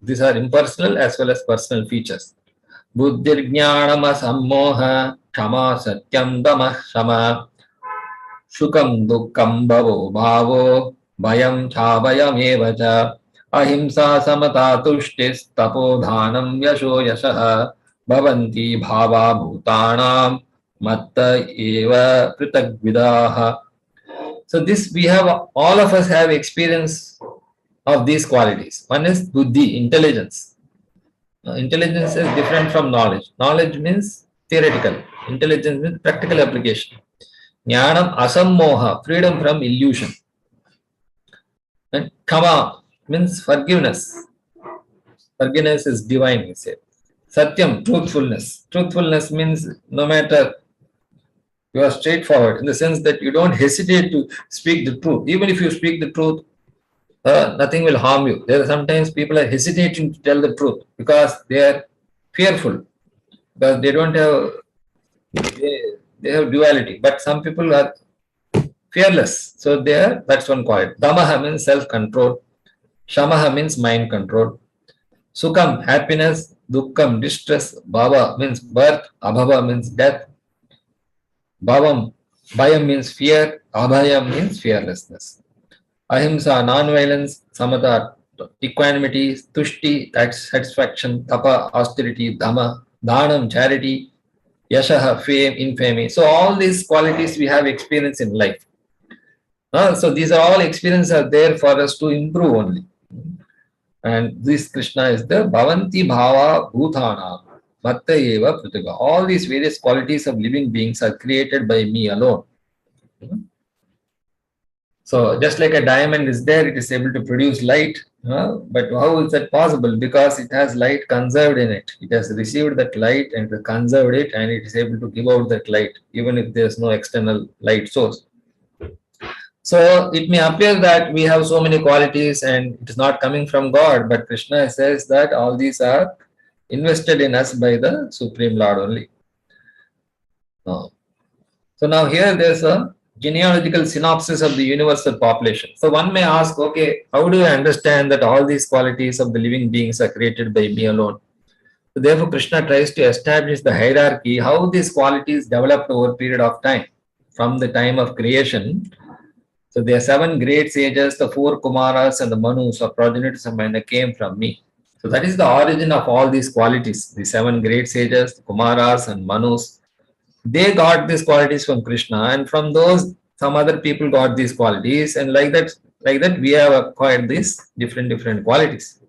These are impersonal as well as personal features. Buddhirjnanama sammoha kama satyam dama shama shukam dukkam bhavo bhavo bhayam chabhayam evacha ahimsa samata tushtis tapodhanam yasho yashaha bhavanti bhava bhutanam matta eva pritagvidaha. So this we have, all of us have experience of these qualities. One is buddhi, intelligence. Intelligence is different from knowledge. Knowledge means theoretical. Intelligence means practical application. Jnanam asammoha, freedom from illusion. And kama means forgiveness. Forgiveness is divine, we say. Satyam, truthfulness. Truthfulness means no matter, you are straightforward in the sense that you don't hesitate to speak the truth. Even if you speak the truth, nothing will harm you. There are sometimes people are hesitating to tell the truth because they are fearful, because they don't have, they have duality. But some people are fearless, so that's one quality. Damaha means self-control. Shamaha means mind control. Sukham, happiness. Dukkham, distress. Bhava means birth. Abhava means death. Bhavam, bhayam means fear. Abhayam means fearlessness. Ahimsa, non-violence, samatha, equanimity, tushti, that's satisfaction, tapa, austerity, dhamma, dhanam, charity, yashaha, fame, infamy. So all these qualities we have experience in life. So these are all experiences are there for us to improve only. And this Krishna is the Bhavanti Bhava Bhutana. Matta eva Pratiga. All these various qualities of living beings are created by me alone. So just like a diamond is there, it is able to produce light. But how is that possible? Because it has light conserved in it. It has received that light and conserved it, and it is able to give out that light, even if there is no external light source. So it may appear that we have so many qualities and it is not coming from God, but Krishna says that all these are invested in us by the Supreme Lord only. So now here there's a genealogical synopsis of the universal population. So one may ask, okay, how do I understand that all these qualities of the living beings are created by me alone? So therefore Krishna tries to establish the hierarchy, how these qualities developed over a period of time. From the time of creation, so there are 7 great sages, the 4 Kumaras and the Manus or progenitors of Manda came from me. So that is the origin of all these qualities. The 7 great sages, the Kumaras and Manus, they got these qualities from Krishna, and from those some other people got these qualities, and like that we have acquired these different qualities.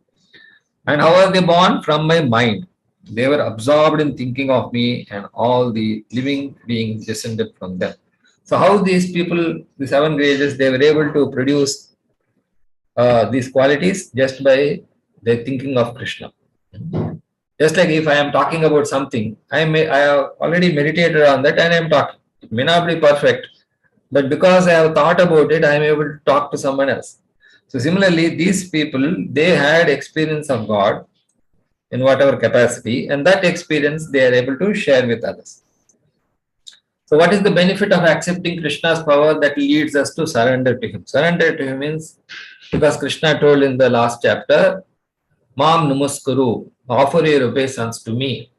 And how are they born? From my mind. They were absorbed in thinking of me, and all the living beings descended from them. So how these people, the 7 graces, they were able to produce these qualities just by their thinking of Krishna. Just like if I am talking about something, I have already meditated on that and I am talking. It may not be perfect, but because I have thought about it, I am able to talk to someone else. So similarly, these people, they had experience of God in whatever capacity, and that experience they are able to share with others. So what is the benefit of accepting Krishna's power? That leads us to surrender to him. Surrender to him means, because Krishna told in the last chapter, Mam Namaskuru, offer your obeisance to me.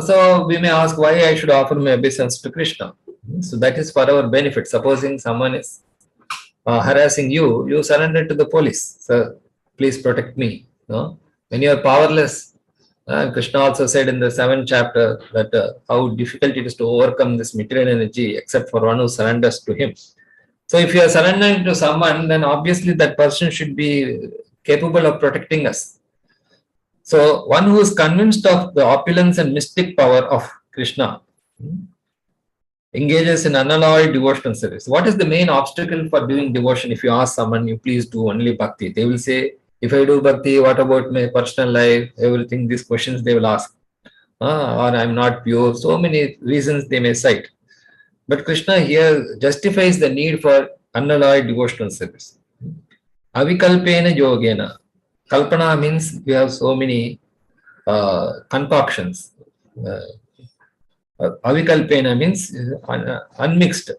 So we may ask why I should offer my obeisance to Krishna. So that is for our benefit. Supposing someone is harassing you, you surrender to the police. So please protect me. No? When you are powerless, Krishna also said in the 7th chapter that how difficult it is to overcome this material energy except for one who surrenders to him. So if you are surrendering to someone, then obviously that person should be capable of protecting us. So one who is convinced of the opulence and mystic power of Krishna engages in unalloyed devotional service. What is the main obstacle for doing devotion? If you ask someone, you please do only bhakti, they will say, if I do bhakti, what about my personal life, everything, these questions they will ask. Or I'm not pure. So many reasons they may cite. But Krishna here justifies the need for unalloyed devotional service. Avikalpena yogena. Kalpana means we have so many concoctions. Avikalpena means unmixed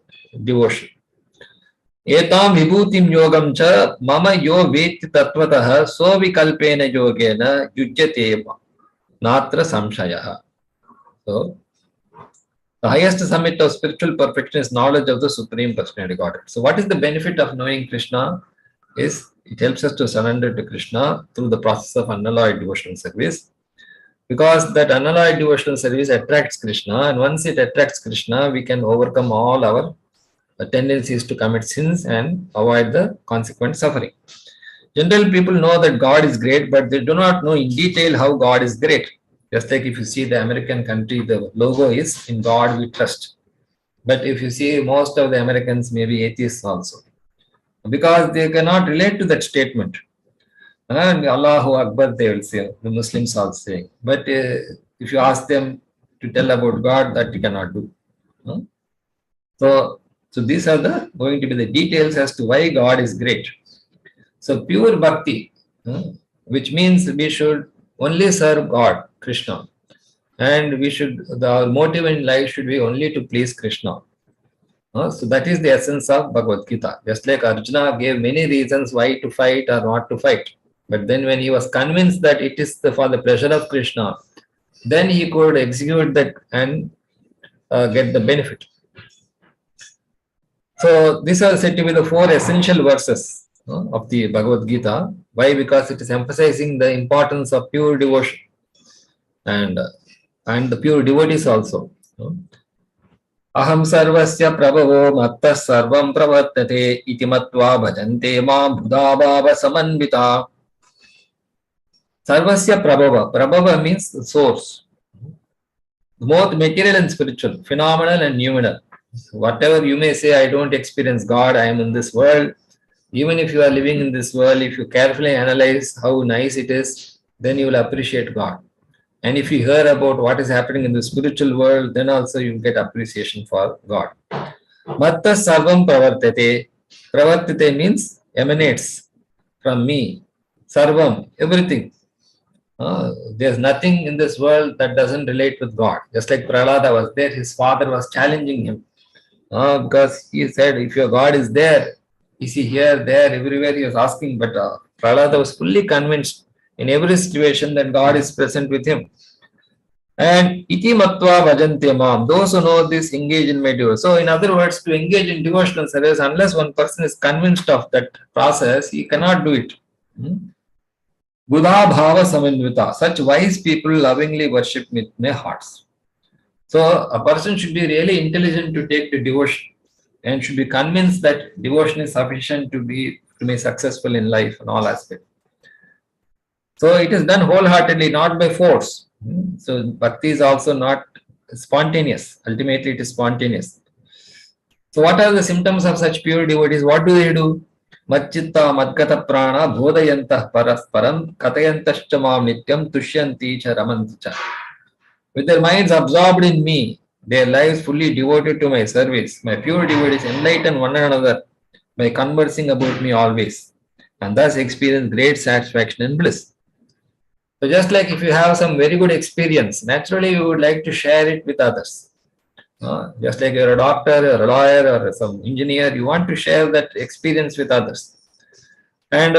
devotion. Etam vibhutim yogam cha mama yo veti tatvatah sovikalpena yogena yujyate natra samshayaha. So, the highest summit of spiritual perfection is knowledge of the Supreme Personality Godhead. So what is the benefit of knowing Krishna? Is it helps us to surrender to Krishna through the process of unalloyed devotional service. Because that unalloyed devotional service attracts Krishna, and once it attracts Krishna, we can overcome all our tendencies to commit sins and avoid the consequent suffering. General people know that God is great, but they do not know in detail how God is great. Just like if you see the American country, the logo is in God we trust. But if you see most of the Americans may be atheists also, because they cannot relate to that statement. And Allahu Akbar, they will say, the Muslims are saying. But if you ask them to tell about God, that you cannot do. So these are going to be the details as to why God is great. So pure bhakti, which means we should only serve God, Krishna. And we should, our motive in life should be only to please Krishna. So that is the essence of Bhagavad Gita. Just like Arjuna gave many reasons why to fight or not to fight. But then when he was convinced that it is for the pleasure of Krishna, then he could execute that and get the benefit. So these are said to be the 4 essential verses of the Bhagavad Gita. Why? Because it is emphasizing the importance of pure devotion and the pure devotees also. Aham sarvasya prabhavo matta sarvam pravartate iti matva bhajante ma bhudabhava samanvita. Sarvasya prabhava. Prabhava means the source. Both material and spiritual, phenomenal and numinal. Whatever you may say, I don't experience God, I am in this world. Even if you are living in this world, if you carefully analyze how nice it is, then you will appreciate God. And if you hear about what is happening in the spiritual world, then also you get appreciation for God. Matta sarvam pravartate. Pravartate means emanates from me. Sarvam, everything. There's nothing in this world that doesn't relate with God. Just like Prahlada was there, his father was challenging him. Because he said, if your God is there, is he here, there, everywhere? He was asking, but Prahlada was fully convinced in every situation that God is present with him. And iti matva bhajante mam, those who know this engage in my devotion. So in other words, to engage in devotional service, unless one person is convinced of that process, he cannot do it. Buddha bhava samanvita, such wise people lovingly worship with their hearts. So a person should be really intelligent to take to devotion and should be convinced that devotion is sufficient to be successful in life in all aspects. So it is done wholeheartedly, not by force. So bhakti is also not spontaneous. Ultimately, it is spontaneous. So what are the symptoms of such pure devotees? What do they do? Madchitta madgata prana bodhayantah parasparam katayantascha mam nityam tushyanti cha ramanti cha. With their minds absorbed in me, their lives fully devoted to my service, my pure devotees enlighten one another by conversing about me always, and thus experience great satisfaction and bliss. So just like if you have some very good experience, naturally you would like to share it with others. Just like you're a doctor or a lawyer or some engineer, you want to share that experience with others. And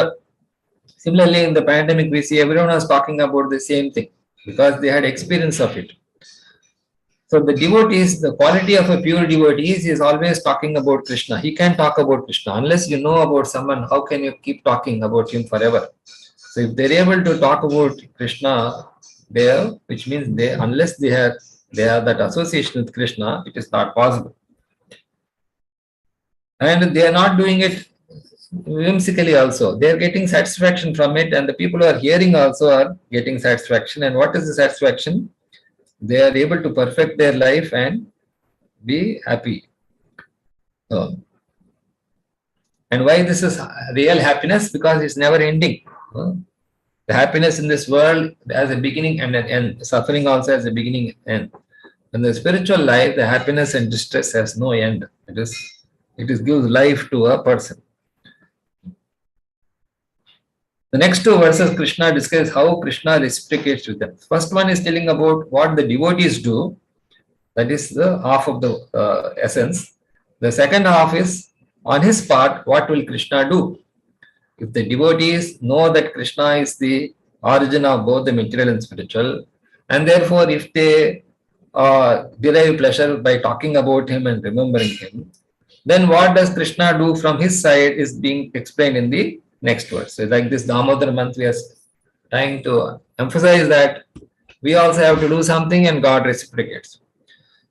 similarly, in the pandemic, we see everyone was talking about the same thing because they had experience of it. So the devotees, the quality of a pure devotee is always talking about Krishna. He can't talk about Krishna. Unless you know about someone, how can you keep talking about him forever? So if they're able to talk about Krishna there, which means unless they have that association with Krishna, it is not possible. And they are not doing it whimsically also. They are getting satisfaction from it, and the people who are hearing also are getting satisfaction. And what is the satisfaction? They are able to perfect their life and be happy. So, and why this is real happiness? Because it's never ending. The happiness in this world has a beginning and an end. Suffering also has a beginning and end. In the spiritual life, the happiness and distress has no end. It gives life to a person. The next 2 verses, Krishna describes how Krishna reciprocates with them. First one is telling about what the devotees do. That is the half of the essence. The second half is, on his part, what will Krishna do? If the devotees know that Krishna is the origin of both the material and spiritual, and therefore if they derive pleasure by talking about him and remembering him, then what does Krishna do from his side is being explained in the next verse. So like this Damodar month, we are trying to emphasize that we also have to do something and God reciprocates.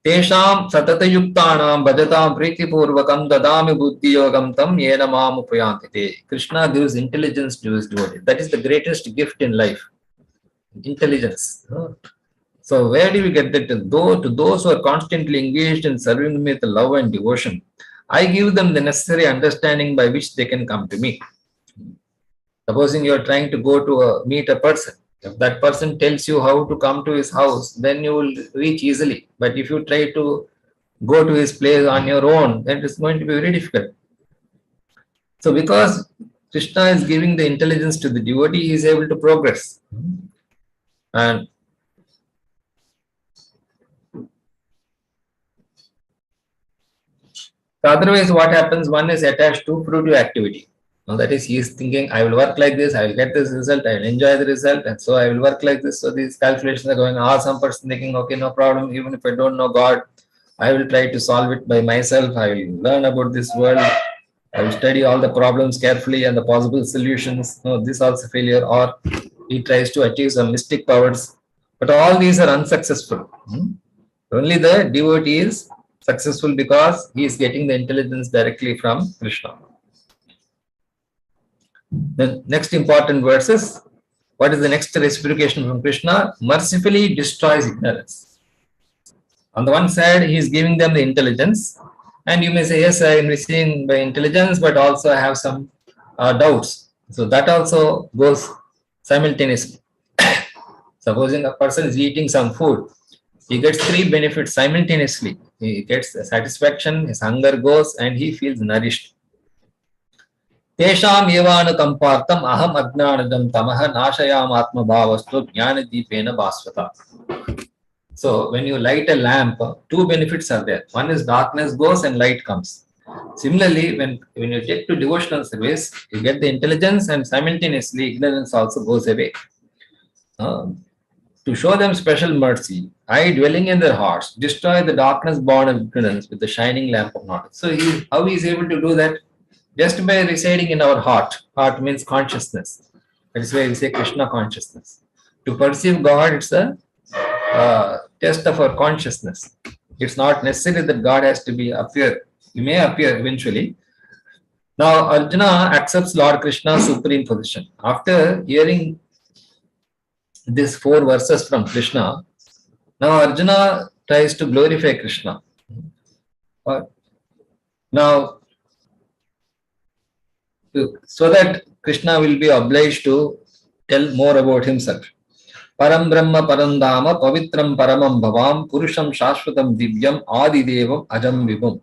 Tesham satatayuktanam bhajatam pritipurvakam dadami buddhi yogam tam yena mam upayantite. Krishna gives intelligence to his devotees. That is the greatest gift in life. Intelligence. So where do we get that? To those who are constantly engaged in serving me with love and devotion, I give them the necessary understanding by which they can come to me. Supposing you are trying to go to meet a person. If that person tells you how to come to his house, then you will reach easily. But if you try to go to his place on your own, then it is going to be very difficult. So because Krishna is giving the intelligence to the devotee, he is able to progress. And otherwise, what happens? One is attached to fruitive activity. That is, he is thinking, I will work like this, I will get this result, I will enjoy the result, and so I will work like this. So these calculations are going on. Some person thinking, okay, no problem, even if I don't know God, I will try to solve it by myself. I will learn about this world. I will study all the problems carefully and the possible solutions. No, this also failure. Or he tries to achieve some mystic powers. But all these are unsuccessful. Only the devotee is successful because he is getting the intelligence directly from Krishna. The next important verse is, what is the next reciprocation from Krishna? Mercifully destroys ignorance. On the one side, he is giving them the intelligence, and you may say, yes, I am receiving by intelligence, but also I have some doubts. So that also goes simultaneously. Supposing a person is eating some food, he gets three benefits simultaneously. He gets satisfaction, his hunger goes, and he feels nourished. Tesham evanukampartam aham ajnanadam tamaha nashayam atma bhavastu jnanadipena bhasvata. So when you light a lamp, two benefits are there. One is darkness goes and light comes. Similarly, when you get to devotional service, you get the intelligence and simultaneously ignorance also goes away. To show them special mercy, I, dwelling in their hearts, destroy the darkness born of ignorance with the shining lamp of knowledge. So how he is able to do that? Just by residing in our heart. Heart means consciousness. That is why we say Krishna consciousness. To perceive God, it's a test of our consciousness. It's not necessary that God has to appear. He may appear eventually. Now Arjuna accepts Lord Krishna's supreme position. After hearing these 4 verses from Krishna, now Arjuna tries to glorify Krishna. Now, so that Krishna will be obliged to tell more about himself. Param Brahma Param Dhama Pavitram Paramam Bhavam Purusham Shashvatam Divyam Adidevam Ajam Vibham.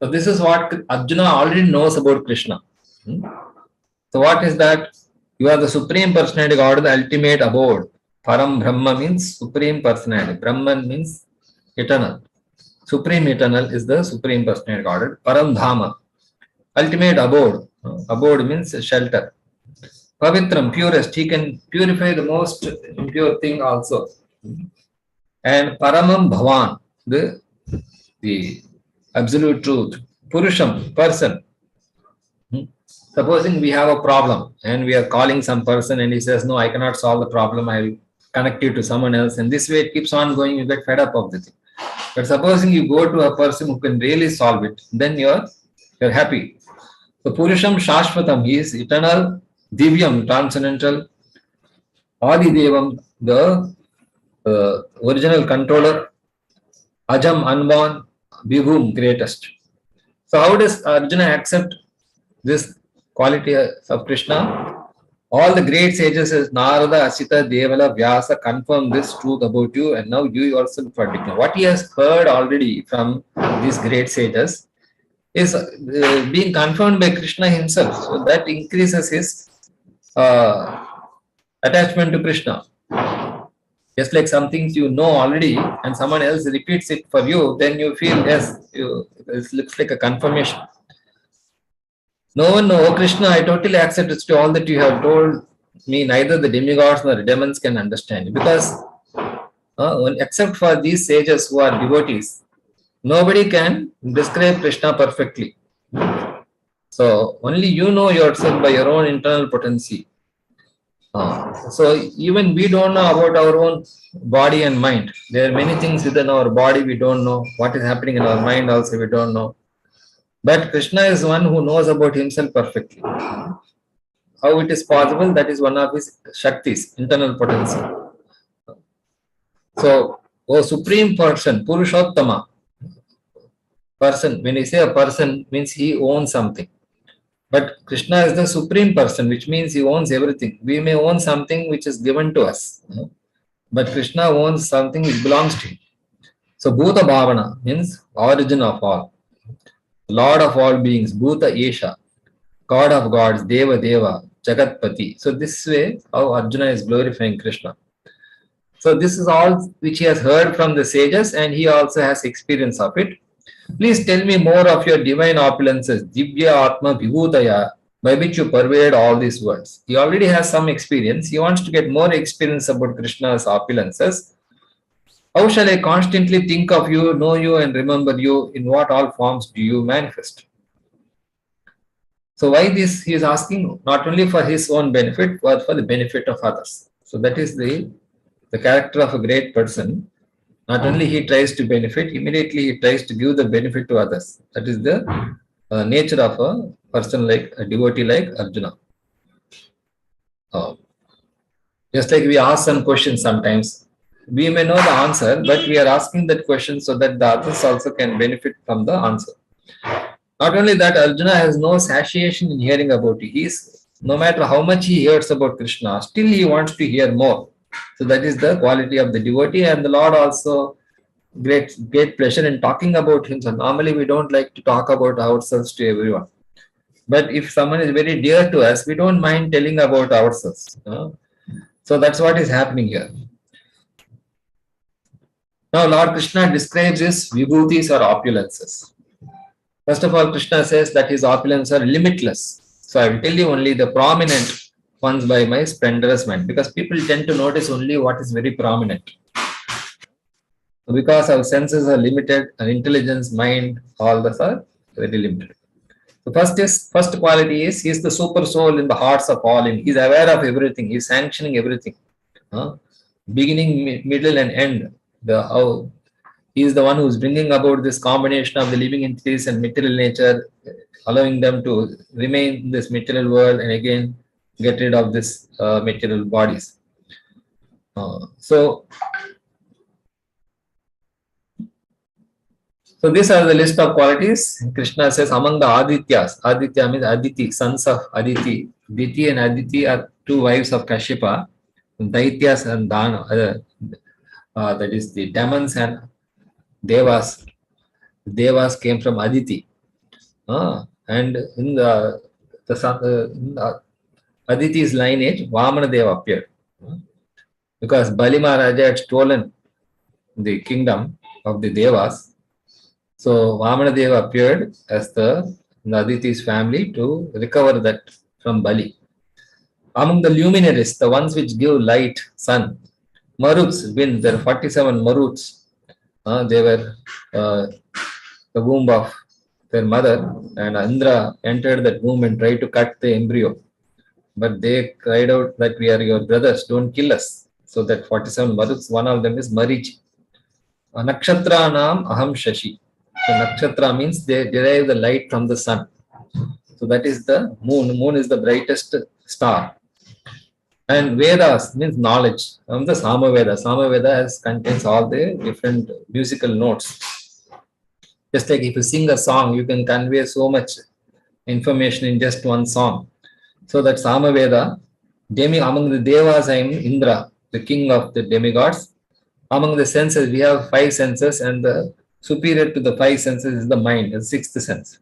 So this is what Arjuna already knows about Krishna. So what is that? You are the Supreme Personality God, the ultimate abode. Param Brahma means Supreme Personality. Brahman means eternal. Supreme Eternal is the Supreme Personality God. Param Dhama, ultimate abode. Abode means shelter. Pavitram, purest. He can purify the most impure thing also. And Paramam Bhavan, the absolute truth. Purusham, person. Supposing we have a problem and we are calling some person and he says, no, I cannot solve the problem. I will connect you to someone else. And this way it keeps on going. You get fed up of the thing. But supposing you go to a person who can really solve it, then you're happy. So Purusham Shashvatam, he is eternal. Divyam, transcendental. Adidevam, the original controller. Ajam, unborn. Vibhum, greatest. So how does Arjuna accept this quality of Krishna? All the great sages as Narada, Asita, Devala, Vyasa confirm this truth about you, and now you yourself are declaring. What he has heard already from these great sages is being confirmed by Krishna himself. So that increases his attachment to Krishna. Just like some things you know already and someone else repeats it for you, then you feel, yes, it looks like a confirmation. No, Krishna, I totally accept it to all that you have told me. Neither the demigods nor the demons can understand. Because except for these sages who are devotees, nobody can describe Krishna perfectly. So only you know yourself by your own internal potency. So even we don't know about our own body and mind. There are many things within our body we don't know. What is happening in our mind also we don't know. But Krishna is one who knows about himself perfectly. How it is possible? That is one of his Shaktis, internal potency. So, Supreme Person, Purushottama, person, when we say a person, means he owns something. But Krishna is the Supreme Person, which means he owns everything. We may own something which is given to us, but Krishna owns something which belongs to him. So Bhuta Bhavana means origin of all, Lord of all beings, Bhuta Esha, God of gods, Deva Deva, Jagatpati. So this way how Arjuna is glorifying Krishna. So this is all which he has heard from the sages and he also has experience of it. Please tell me more of your divine opulences, Divya Atma Vibhutaya, by which you pervade all these worlds. He already has some experience. He wants to get more experience about Krishna's opulences. How shall I constantly think of you, know you, and remember you? In what all forms do you manifest? So why this he is asking? Not only for his own benefit, but for the benefit of others. So that is the character of a great person. Not only he tries to benefit, immediately he tries to give the benefit to others. That is the nature of a person like a devotee like Arjuna. Uh, just like we ask some questions sometimes, we may know the answer, but we are asking that question so that the others also can benefit from the answer. Not only that, Arjuna has no satiation in hearing about it. No matter how much he hears about Krishna, still he wants to hear more. So that is the quality of the devotee, and the Lord also great pleasure in talking about him. So normally we don't like to talk about ourselves to everyone. But if someone is very dear to us, we don't mind telling about ourselves. So that's what is happening here. Now Lord Krishna describes his vibhutis or opulences. First of all, Krishna says that his opulence are limitless. So I will tell you only the prominent ones by my splendorous mind, because people tend to notice only what is very prominent. Because our senses are limited, our intelligence, mind, all those are very limited. The first quality is he is the super soul in the hearts of all. He is aware of everything. He is sanctioning everything, beginning, middle, and end. How he is the one who is bringing about this combination of the living entities and material nature, allowing them to remain in this material world and again get rid of this material bodies. So these are the list of qualities. Krishna says among the Adityas, Aditya means Aditi, sons of Aditi. Diti and Aditi are two wives of Kashyapa. Daityas and Dana, that is the demons and Devas. Devas came from Aditi. And in the Aditi's lineage, Vamana Deva appeared. Because Bali Maharaja had stolen the kingdom of the Devas. So Vamana Deva appeared as the Aditi's family to recover that from Bali. Among the luminaries, the ones which give light, sun, Maruts, wind, there are 47 Maruts. They were the womb of their mother, and Indra entered that womb and tried to cut the embryo. But they cried out that we are your brothers, don't kill us. So that 47 Maruts, one of them is Marich. Nakshatra Nam Aham Shashi. So nakshatra means they derive the light from the sun. So that is the moon. Moon is the brightest star. And Vedas means knowledge. From the Samaveda. Samaveda contains all the different musical notes. Just like if you sing a song, you can convey so much information in just one song. So that Samaveda, among the Devas, I am Indra, the king of the demigods. Among the senses, we have 5 senses, and the superior to the 5 senses is the mind, the 6th sense.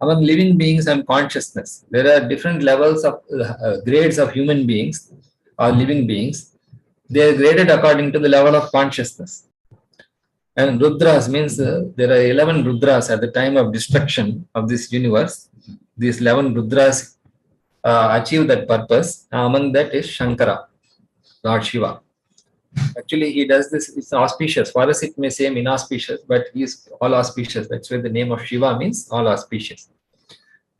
Among living beings and consciousness, there are different levels of grades of human beings or living beings. They are graded according to the level of consciousness. And Rudras means there are 11 Rudras at the time of destruction of this universe. These 11 Rudras achieve that purpose. Among that is Shankara, Lord Shiva. Actually, he does this, it's auspicious. For us, it may seem inauspicious, but he is all auspicious. That's why the name of Shiva means all auspicious.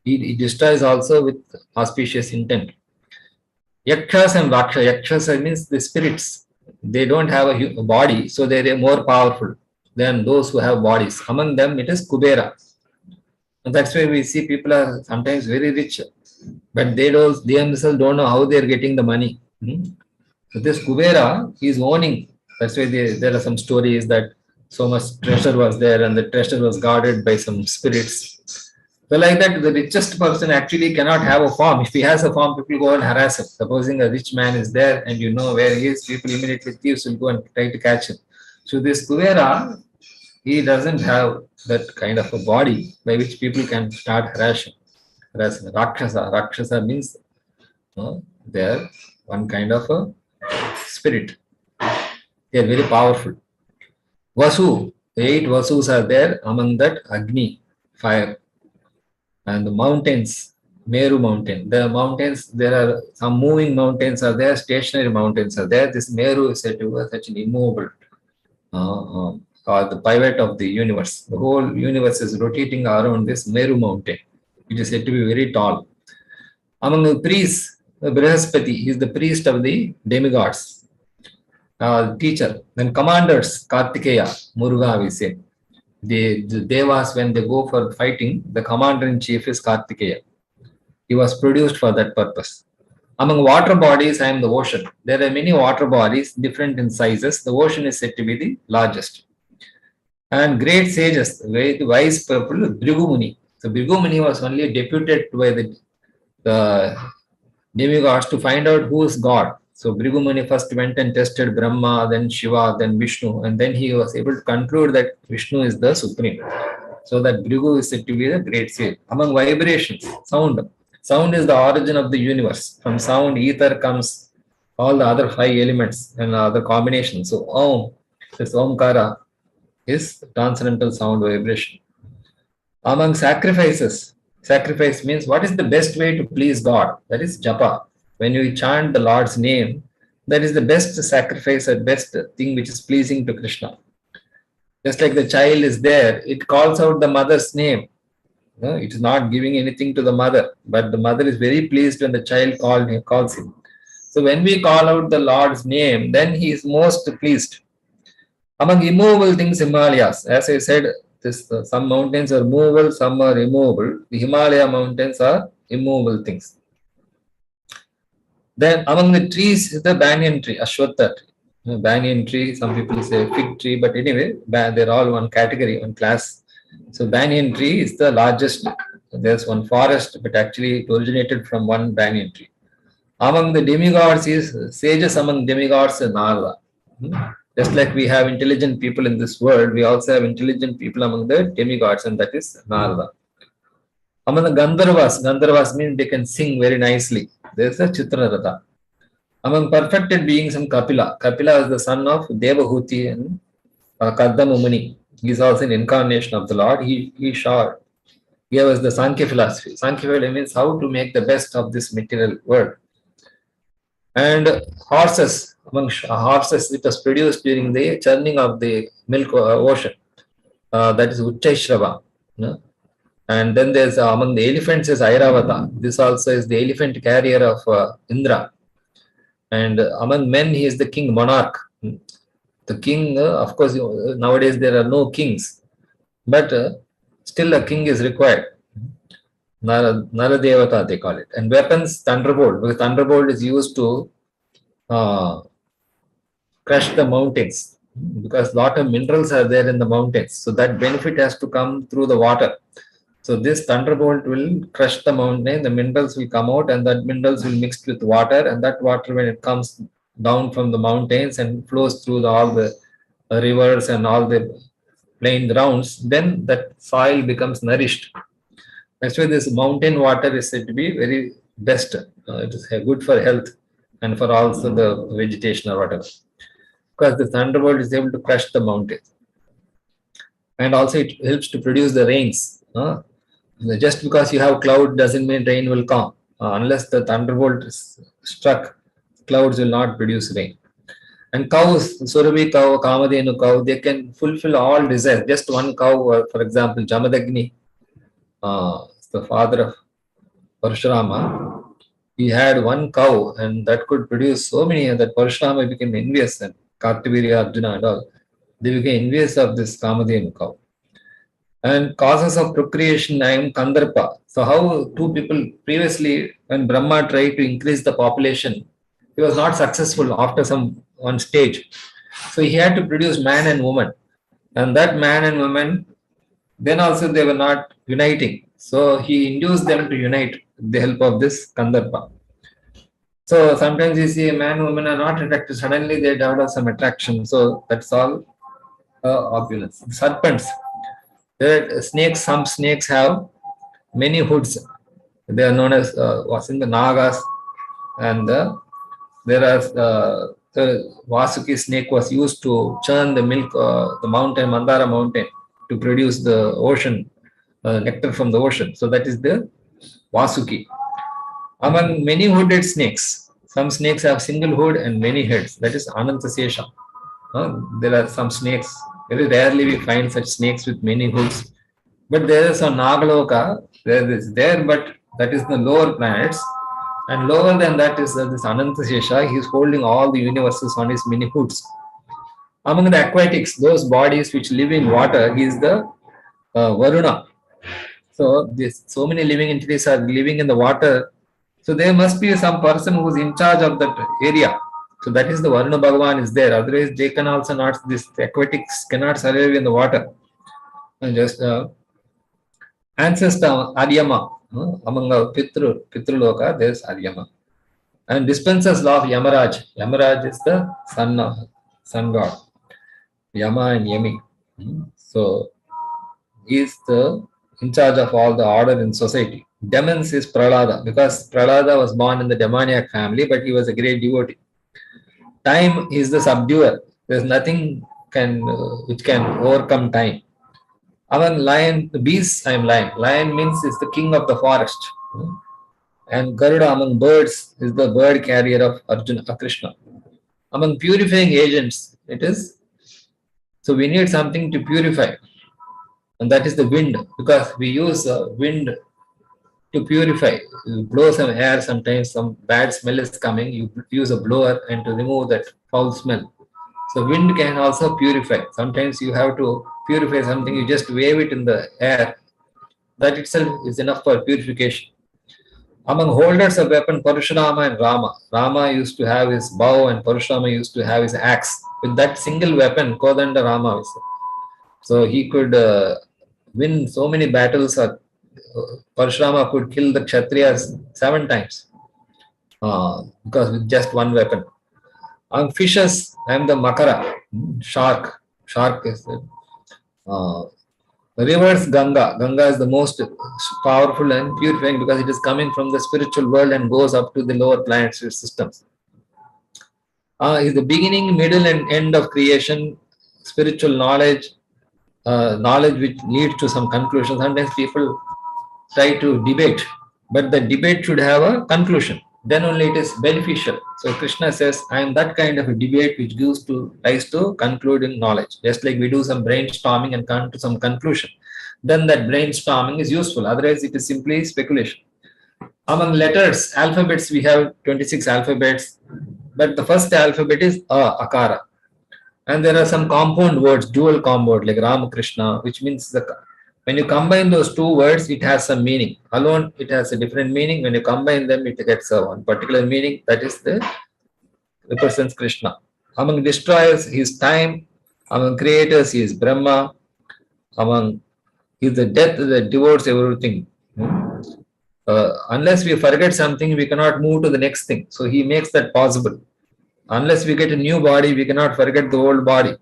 He destroys also with auspicious intent. Yakshas and Raksha. Yakshas means the spirits. They don't have a body, so they are more powerful than those who have bodies. Among them, it is Kubera. And that's why we see people are sometimes very rich, but they themselves don't know how they are getting the money. So this Kubera is owning. That's why there are some stories that so much treasure was there and the treasure was guarded by some spirits. So like that, the richest person actually cannot have a farm. If he has a farm, people go and harass him. Supposing a rich man is there and you know where he is, people immediately, thieves will go and try to catch him. So this Kubera, he doesn't have that kind of a body by which people can start harassing. Rakshasa means they are one kind of a spirit. They are very powerful. Vasu, 8 Vasus are there. Among that, Agni, fire. And the mountains, Meru mountain. The mountains, there are some moving mountains are there, stationary mountains are there. This Meru is said to be such an immovable or the pivot of the universe. The whole universe is rotating around this Meru mountain. It is said to be very tall. Among the priests, Brihaspati is the priest of the demigods, teacher. Then commanders, Kartikeya, Muruga, we say. The Devas, when they go for fighting, the commander in chief is Kartikeya. He was produced for that purpose. Among water bodies, I am the ocean. There are many water bodies, different in sizes. The ocean is said to be the largest. And great sages, the wise people, Bhrigu Muni. So Bhrigu Muni was only deputed by the demigods to find out who is God. So Bhrigu Muni first went and tested Brahma, then Shiva, then Vishnu, and then he was able to conclude that Vishnu is the supreme. So that Bhrigu is said to be the great sage. Among vibrations, sound. Sound is the origin of the universe. From sound, ether comes all the other 5 elements and other combinations. So Om, this Omkara, is transcendental sound vibration. Among sacrifices, sacrifice means what is the best way to please God? That is japa. When you chant the Lord's name, that is the best sacrifice or best thing which is pleasing to Krishna. Just like the child is there, it calls out the mother's name. No, it is not giving anything to the mother, but the mother is very pleased when the child calls him. So when we call out the Lord's name, then he is most pleased. Among immovable things, Himalayas, as I said, some mountains are movable, some are immovable. The Himalaya mountains are immovable things. Then among the trees is the banyan tree, Ashwatha tree. Banyan tree, some people say fig tree, but anyway, they're all one category, one class. So banyan tree is the largest. There's one forest, but actually it originated from one banyan tree. Among the demigods is sages among demigods and Narada. Just like we have intelligent people in this world, we also have intelligent people among the demigods, and that is Narada. Among the Gandharvas means they can sing very nicely. There's a Chitraratha. Among perfected beings, and Kapila. Kapila is the son of Devahuti and Kardama Muni. He is also an incarnation of the Lord. He gave us the Sankhya philosophy. Sankhya philosophy means how to make the best of this material world. And horses, among horses, it was produced during the churning of the milk ocean. That is Uchchaishrava. And then there's among the elephants is Airavata. This also is the elephant carrier of Indra. And among men, he is the king monarch. The king, of course, nowadays there are no kings, but still a king is required. Naradevata, they call it. And weapons, thunderbolt, because thunderbolt is used to crush the mountains, because a lot of minerals are there in the mountains. So that benefit has to come through the water. So this thunderbolt will crush the mountain, the minerals will come out, and that minerals will mix with water, and that water, when it comes down from the mountains and flows through all the rivers and all the plain grounds, then that soil becomes nourished. That's why this mountain water is said to be very best. It is good for health and for also the vegetation or whatever, because the thunderbolt is able to crush the mountains. And also it helps to produce the rains. Just because you have cloud doesn't mean rain will come. Unless the thunderbolt is struck, clouds will not produce rain. And cows, Surabhi cow, Kamadhenu cow, they can fulfill all desires. Just one cow, for example, Jamadagni, the father of Parashurama, he had one cow, and that could produce so many, and that Parashurama became envious, and Kartavirya, Arjuna and all, they became envious of this Kamadhenu cow. And causes of procreation, I am Kandarpa. So how two people previously, when Brahma tried to increase the population, he was not successful after one stage. So he had to produce man and woman. And that man and woman, then also they were not uniting. So he induced them to unite with the help of this Kandarpa. So sometimes you see a man and woman are not attracted. Suddenly they develop some attraction. So that's all opulence. Serpents. Snakes, some snakes have many hoods. They are known as what's in the Nagas, and there are the Vasuki snake was used to churn the milk, the mountain, Mandara mountain, to produce the ocean, nectar from the ocean. So that is the Vasuki. Among many hooded snakes, some snakes have single hood and many heads. That is Anantasesha. There are some snakes. Very rarely we find such snakes with many hoods. But there is a Nagaloka, there is there, but that is the lower planets. And lower than that is this Anantashesha. He is holding all the universes on his many hoods. Among the aquatics, those bodies which live in water, he is the Varuna. So this, so many living entities are living in the water. So there must be some person who is in charge of that area. So that is the Varuna Bhagavan is there. Otherwise, they can also not, this aquatics cannot survive in the water. And just ancestor Aryama, among the Pitruloka, there is Aryama. And dispensers law of Yamaraj. Yamaraj is the sun god. Yama and Yami. So he is the in charge of all the order in society. Demons is Prahlada, because Prahlada was born in the demoniac family, but he was a great devotee. Time is the subduer. There is nothing which can overcome time. Among lion, the beasts, I am lion. Lion means is the king of the forest. And Garuda among birds is the bird carrier of Arjuna, Krishna. Among purifying agents, it is, so we need something to purify. And that is the wind, because we use wind to purify. You blow some air, sometimes some bad smell is coming, you use a blower and to remove that foul smell. So wind can also purify. Sometimes you have to purify something, you just wave it in the air. That itself is enough for purification. Among holders of weapon, Parashurama and Rama. Rama used to have his bow and Parashurama used to have his axe. With that single weapon, Kodanda Rama was. So he could win so many battles. Parashurama could kill the Kshatriyas 7 times because with just one weapon. On fishes, I am the Makara, shark. Shark is the rivers, Ganga. Ganga is the most powerful and purifying because it is coming from the spiritual world and goes up to the lower planetary systems. Is the beginning, middle, and end of creation, spiritual knowledge, knowledge which leads to some conclusion. Sometimes people try to debate, but the debate should have a conclusion. Then only it is beneficial. So Krishna says, I am that kind of a debate which gives rise to concluding knowledge. Just like we do some brainstorming and come to some conclusion. Then that brainstorming is useful. Otherwise, it is simply speculation. Among letters, alphabets, we have 26 alphabets. But the first alphabet is Akara. And there are some compound words, dual compound, like Ramakrishna, which means when you combine those two words, it has some meaning. Alone, it has a different meaning. When you combine them, it gets one particular meaning. That is represents Krishna. Among destroyers, he is time. Among creators, he is Brahma. He is the death that devours everything. Unless we forget something, we cannot move to the next thing. So he makes that possible. Unless we get a new body, we cannot forget the old body.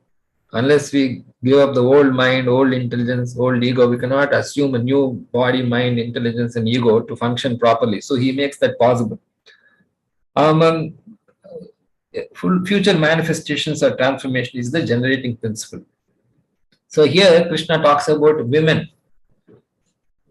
Unless we give up the old mind, old intelligence, old ego, we cannot assume a new body, mind, intelligence, and ego to function properly. So he makes that possible. Among future manifestations or transformation is the generating principle. So here Krishna talks about women,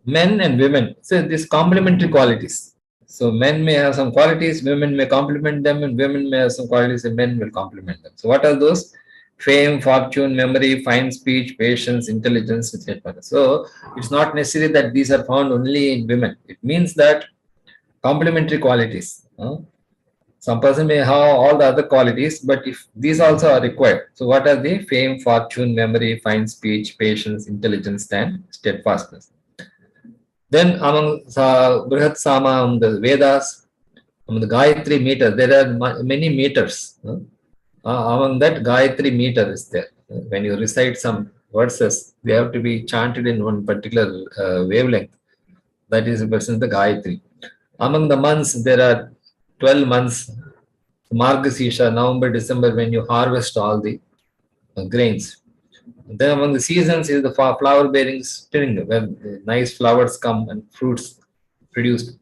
men and women. So these complementary qualities. So men may have some qualities, women may complement them, and women may have some qualities and men will complement them. So what are those? Fame, fortune, memory, fine speech, patience, intelligence, etc. So it's not necessary that these are found only in women. It means that complementary qualities. Some person may have all the other qualities, but if these also are required. So what are they? Fame, fortune, memory, fine speech, patience, intelligence, and steadfastness. Then among Brihat Sama, among the Vedas, among the Gayatri meter, there are many meters. Among that, Gayatri meter is there. When you recite some verses, they have to be chanted in one particular wavelength. That is represents the Gayatri. Among the months, there are 12 months. Margasisha, November, December, when you harvest all the grains. Then among the seasons is the flower bearing spring, where nice flowers come and fruits produced.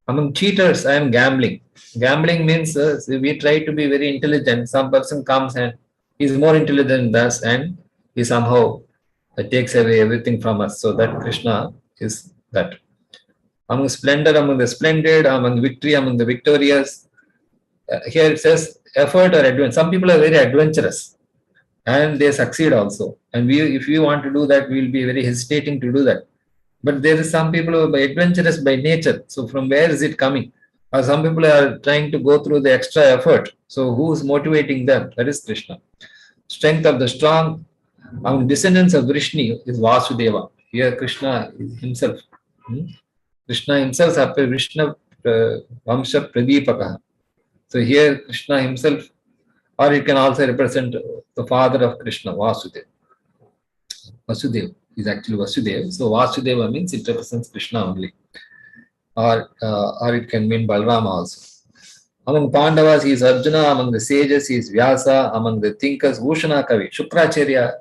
Among cheaters, I am gambling. Gambling means we try to be very intelligent. Some person comes and is more intelligent than us and he somehow takes away everything from us. So that Krishna is that. Among splendor, among the splendid, among victory, among the victorious. Here it says effort or adventure. Some people are very adventurous and they succeed also. And if we want to do that, we will be very hesitating to do that. But there is some people who are adventurous by nature. So from where is it coming? Or some people are trying to go through the extra effort. So who is motivating them? That is Krishna. Strength of the strong. Among descendants of Vrishni is Vasudeva. Here Krishna is himself. Krishna himself appears Krishna Vamsha Pradipaka. So here Krishna himself, or it can also represent the father of Krishna, Vasudeva. Vasudeva is actually Vasudeva. So Vasudeva means it represents Krishna only. Or it can mean Balrama also. Among Pandavas, he is Arjuna. Among the sages, he is Vyasa. Among the thinkers, Bhushana Kavi, Shukracharya.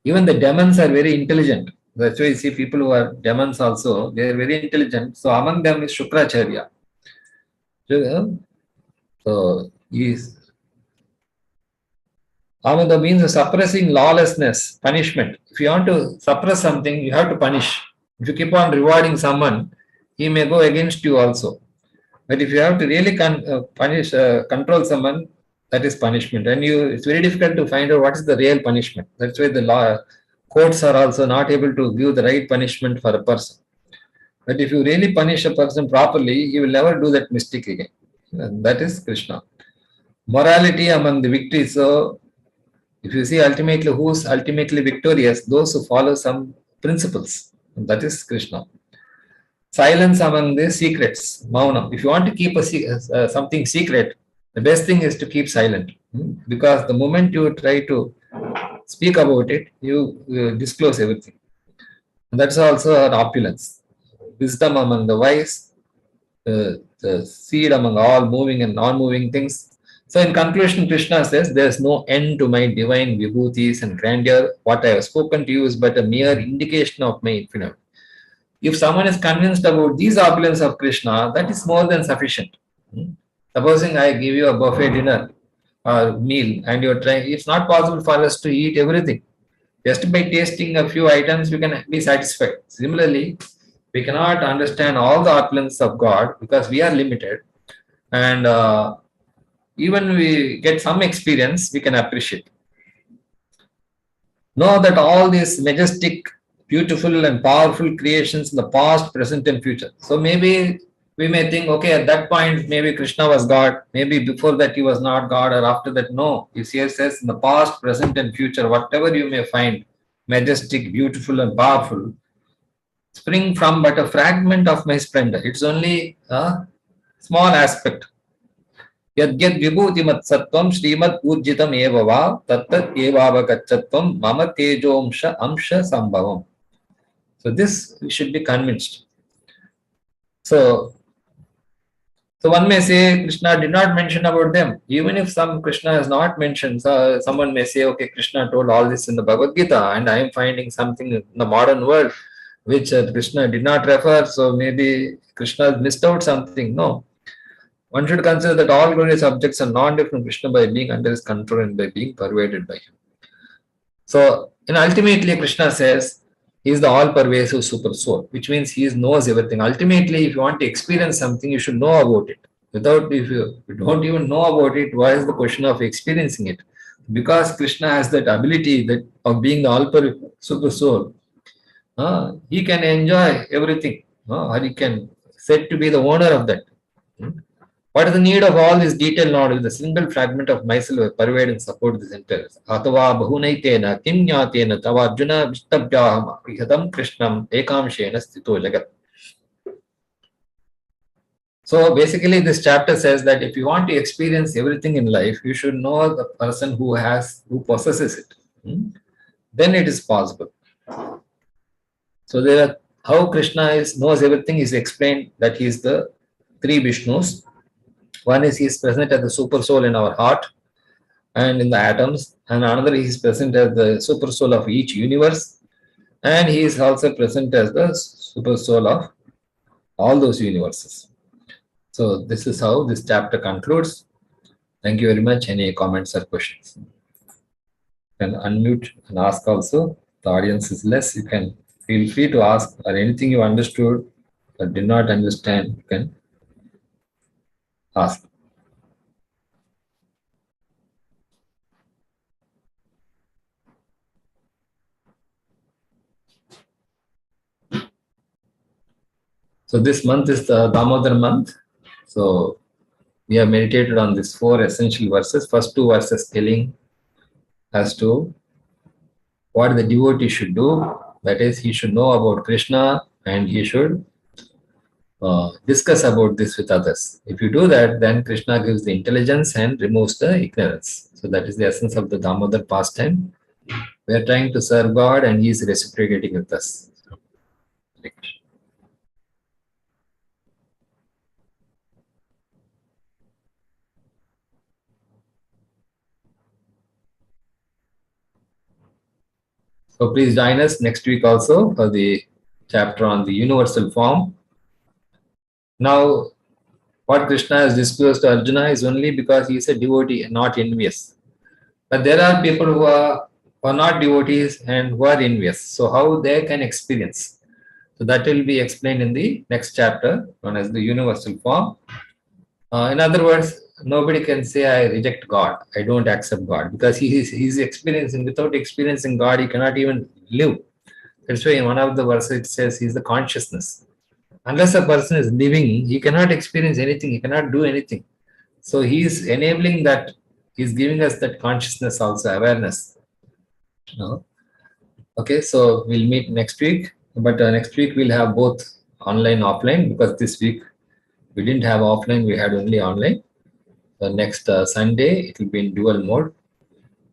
Even the demons are very intelligent. That's why you see people who are demons also, they are very intelligent. So among them is Shukracharya. So he is among the means of suppressing lawlessness, punishment. If you want to suppress something, you have to punish. If you keep on rewarding someone, he may go against you also. But if you have to really control someone, that is punishment. And it's very difficult to find out what is the real punishment. That's why the courts are also not able to give the right punishment for a person. But if you really punish a person properly, he will never do that mistake again. And that is Krishna. Morality among the victories. So if you see ultimately who's ultimately victorious, those who follow some principles. And that is Krishna. Silence among the secrets, Maunam. If you want to keep something secret, the best thing is to keep silent. Because the moment you try to speak about it, you disclose everything. And that's also an opulence. Wisdom among the wise, the seed among all moving and non-moving things. So in conclusion, Krishna says, there is no end to my divine vibhutis and grandeur. What I have spoken to you is but a mere indication of my infinite. If someone is convinced about these opulence of Krishna, that is more than sufficient. Supposing I give you a buffet dinner or meal and you're trying, it's not possible for us to eat everything. Just by tasting a few items, we can be satisfied. Similarly, we cannot understand all the opulence of God because we are limited. And even we get some experience, we can appreciate. Know that all these majestic, beautiful and powerful creations in the past, present and future. So maybe we may think, okay, at that point, maybe Krishna was God. Maybe before that he was not God, or after that, no. He here says in the past, present and future, whatever you may find majestic, beautiful and powerful, spring from but a fragment of my splendor. It's only a small aspect. Yad vibhuti sattvam srimad pujjitam eva va tattat evavagachatvam mama tejomsha amsha sambhavam. So this we should be convinced. So one may say Krishna did not mention about them. Even if some Krishna has not mentioned, someone may say, okay, Krishna told all this in the Bhagavad Gita and I am finding something in the modern world which Krishna did not refer. So maybe Krishna missed out something. No. One should consider that all glorious objects are non-different from Krishna by being under his control and by being pervaded by him. So, and ultimately Krishna says, he is the all-pervasive super soul, which means he knows everything. Ultimately, if you want to experience something, you should know about it. If you don't even know about it, why is the question of experiencing it? Because Krishna has that ability of being the all-pervasive super soul. He can enjoy everything, or he can said to be the owner of that. What is the need of all this detailed knowledge? The single fragment of myself will pervade and support this entire. Atava bahunaitena kim jnatena tava arjuna vishtabhyaham vihatam krishnam ekamshena sthito jagat. So basically this chapter says that if you want to experience everything in life, you should know the person who possesses it. Then it is possible. So how Krishna knows everything is explained that he is the three Vishnus. One is he is present as the super soul in our heart and in the atoms, and another he is present as the super soul of each universe, and he is also present as the super soul of all those universes. So this is how this chapter concludes. Thank you very much. Any comments or questions? You can unmute and ask also. The audience is less. You can feel free to ask, or anything you understood or did not understand, you can ask. So this month is the Damodar month. So we have meditated on these 4 essential verses. First 2 verses telling as to what the devotee should do. That is, he should know about Krishna and he should discuss about this with others. If you do that, then Krishna gives the intelligence and removes the ignorance. So that is the essence of the Damodar pastime. We are trying to serve God and he is reciprocating with us. So please join us next week also for the chapter on the universal form. Now, what Krishna has disclosed to Arjuna is only because he is a devotee and not envious. But there are people who are not devotees and who are envious. So how they can experience? So that will be explained in the next chapter, known as the universal form. In other words, nobody can say I reject God, I don't accept God, because he's experiencing, without experiencing God, he cannot even live. That's why in one of the verses it says he's the consciousness. Unless a person is living, he cannot experience anything, he cannot do anything. So he is enabling that, he's giving us that consciousness also, awareness. Okay, so we'll meet next week, but next week we'll have both online, offline, because this week we didn't have offline, we had only online. So next Sunday, it will be in dual mode.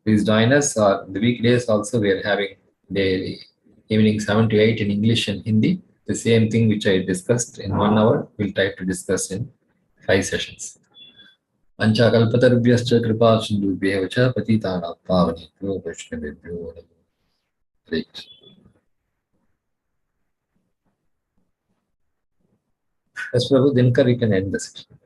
Please join us. The weekdays also we are having daily evening 7 to 8 in English and Hindi. The same thing which I discussed in 1 hour, we'll try to discuss in 5 sessions. Panchakalpatarubhyascha kripa sindhubhyev cha patitanam pavanebhyo vaishnavebhyo namo. Hare Krishna. Yes, Prabhu, Dinkar, you can end the session.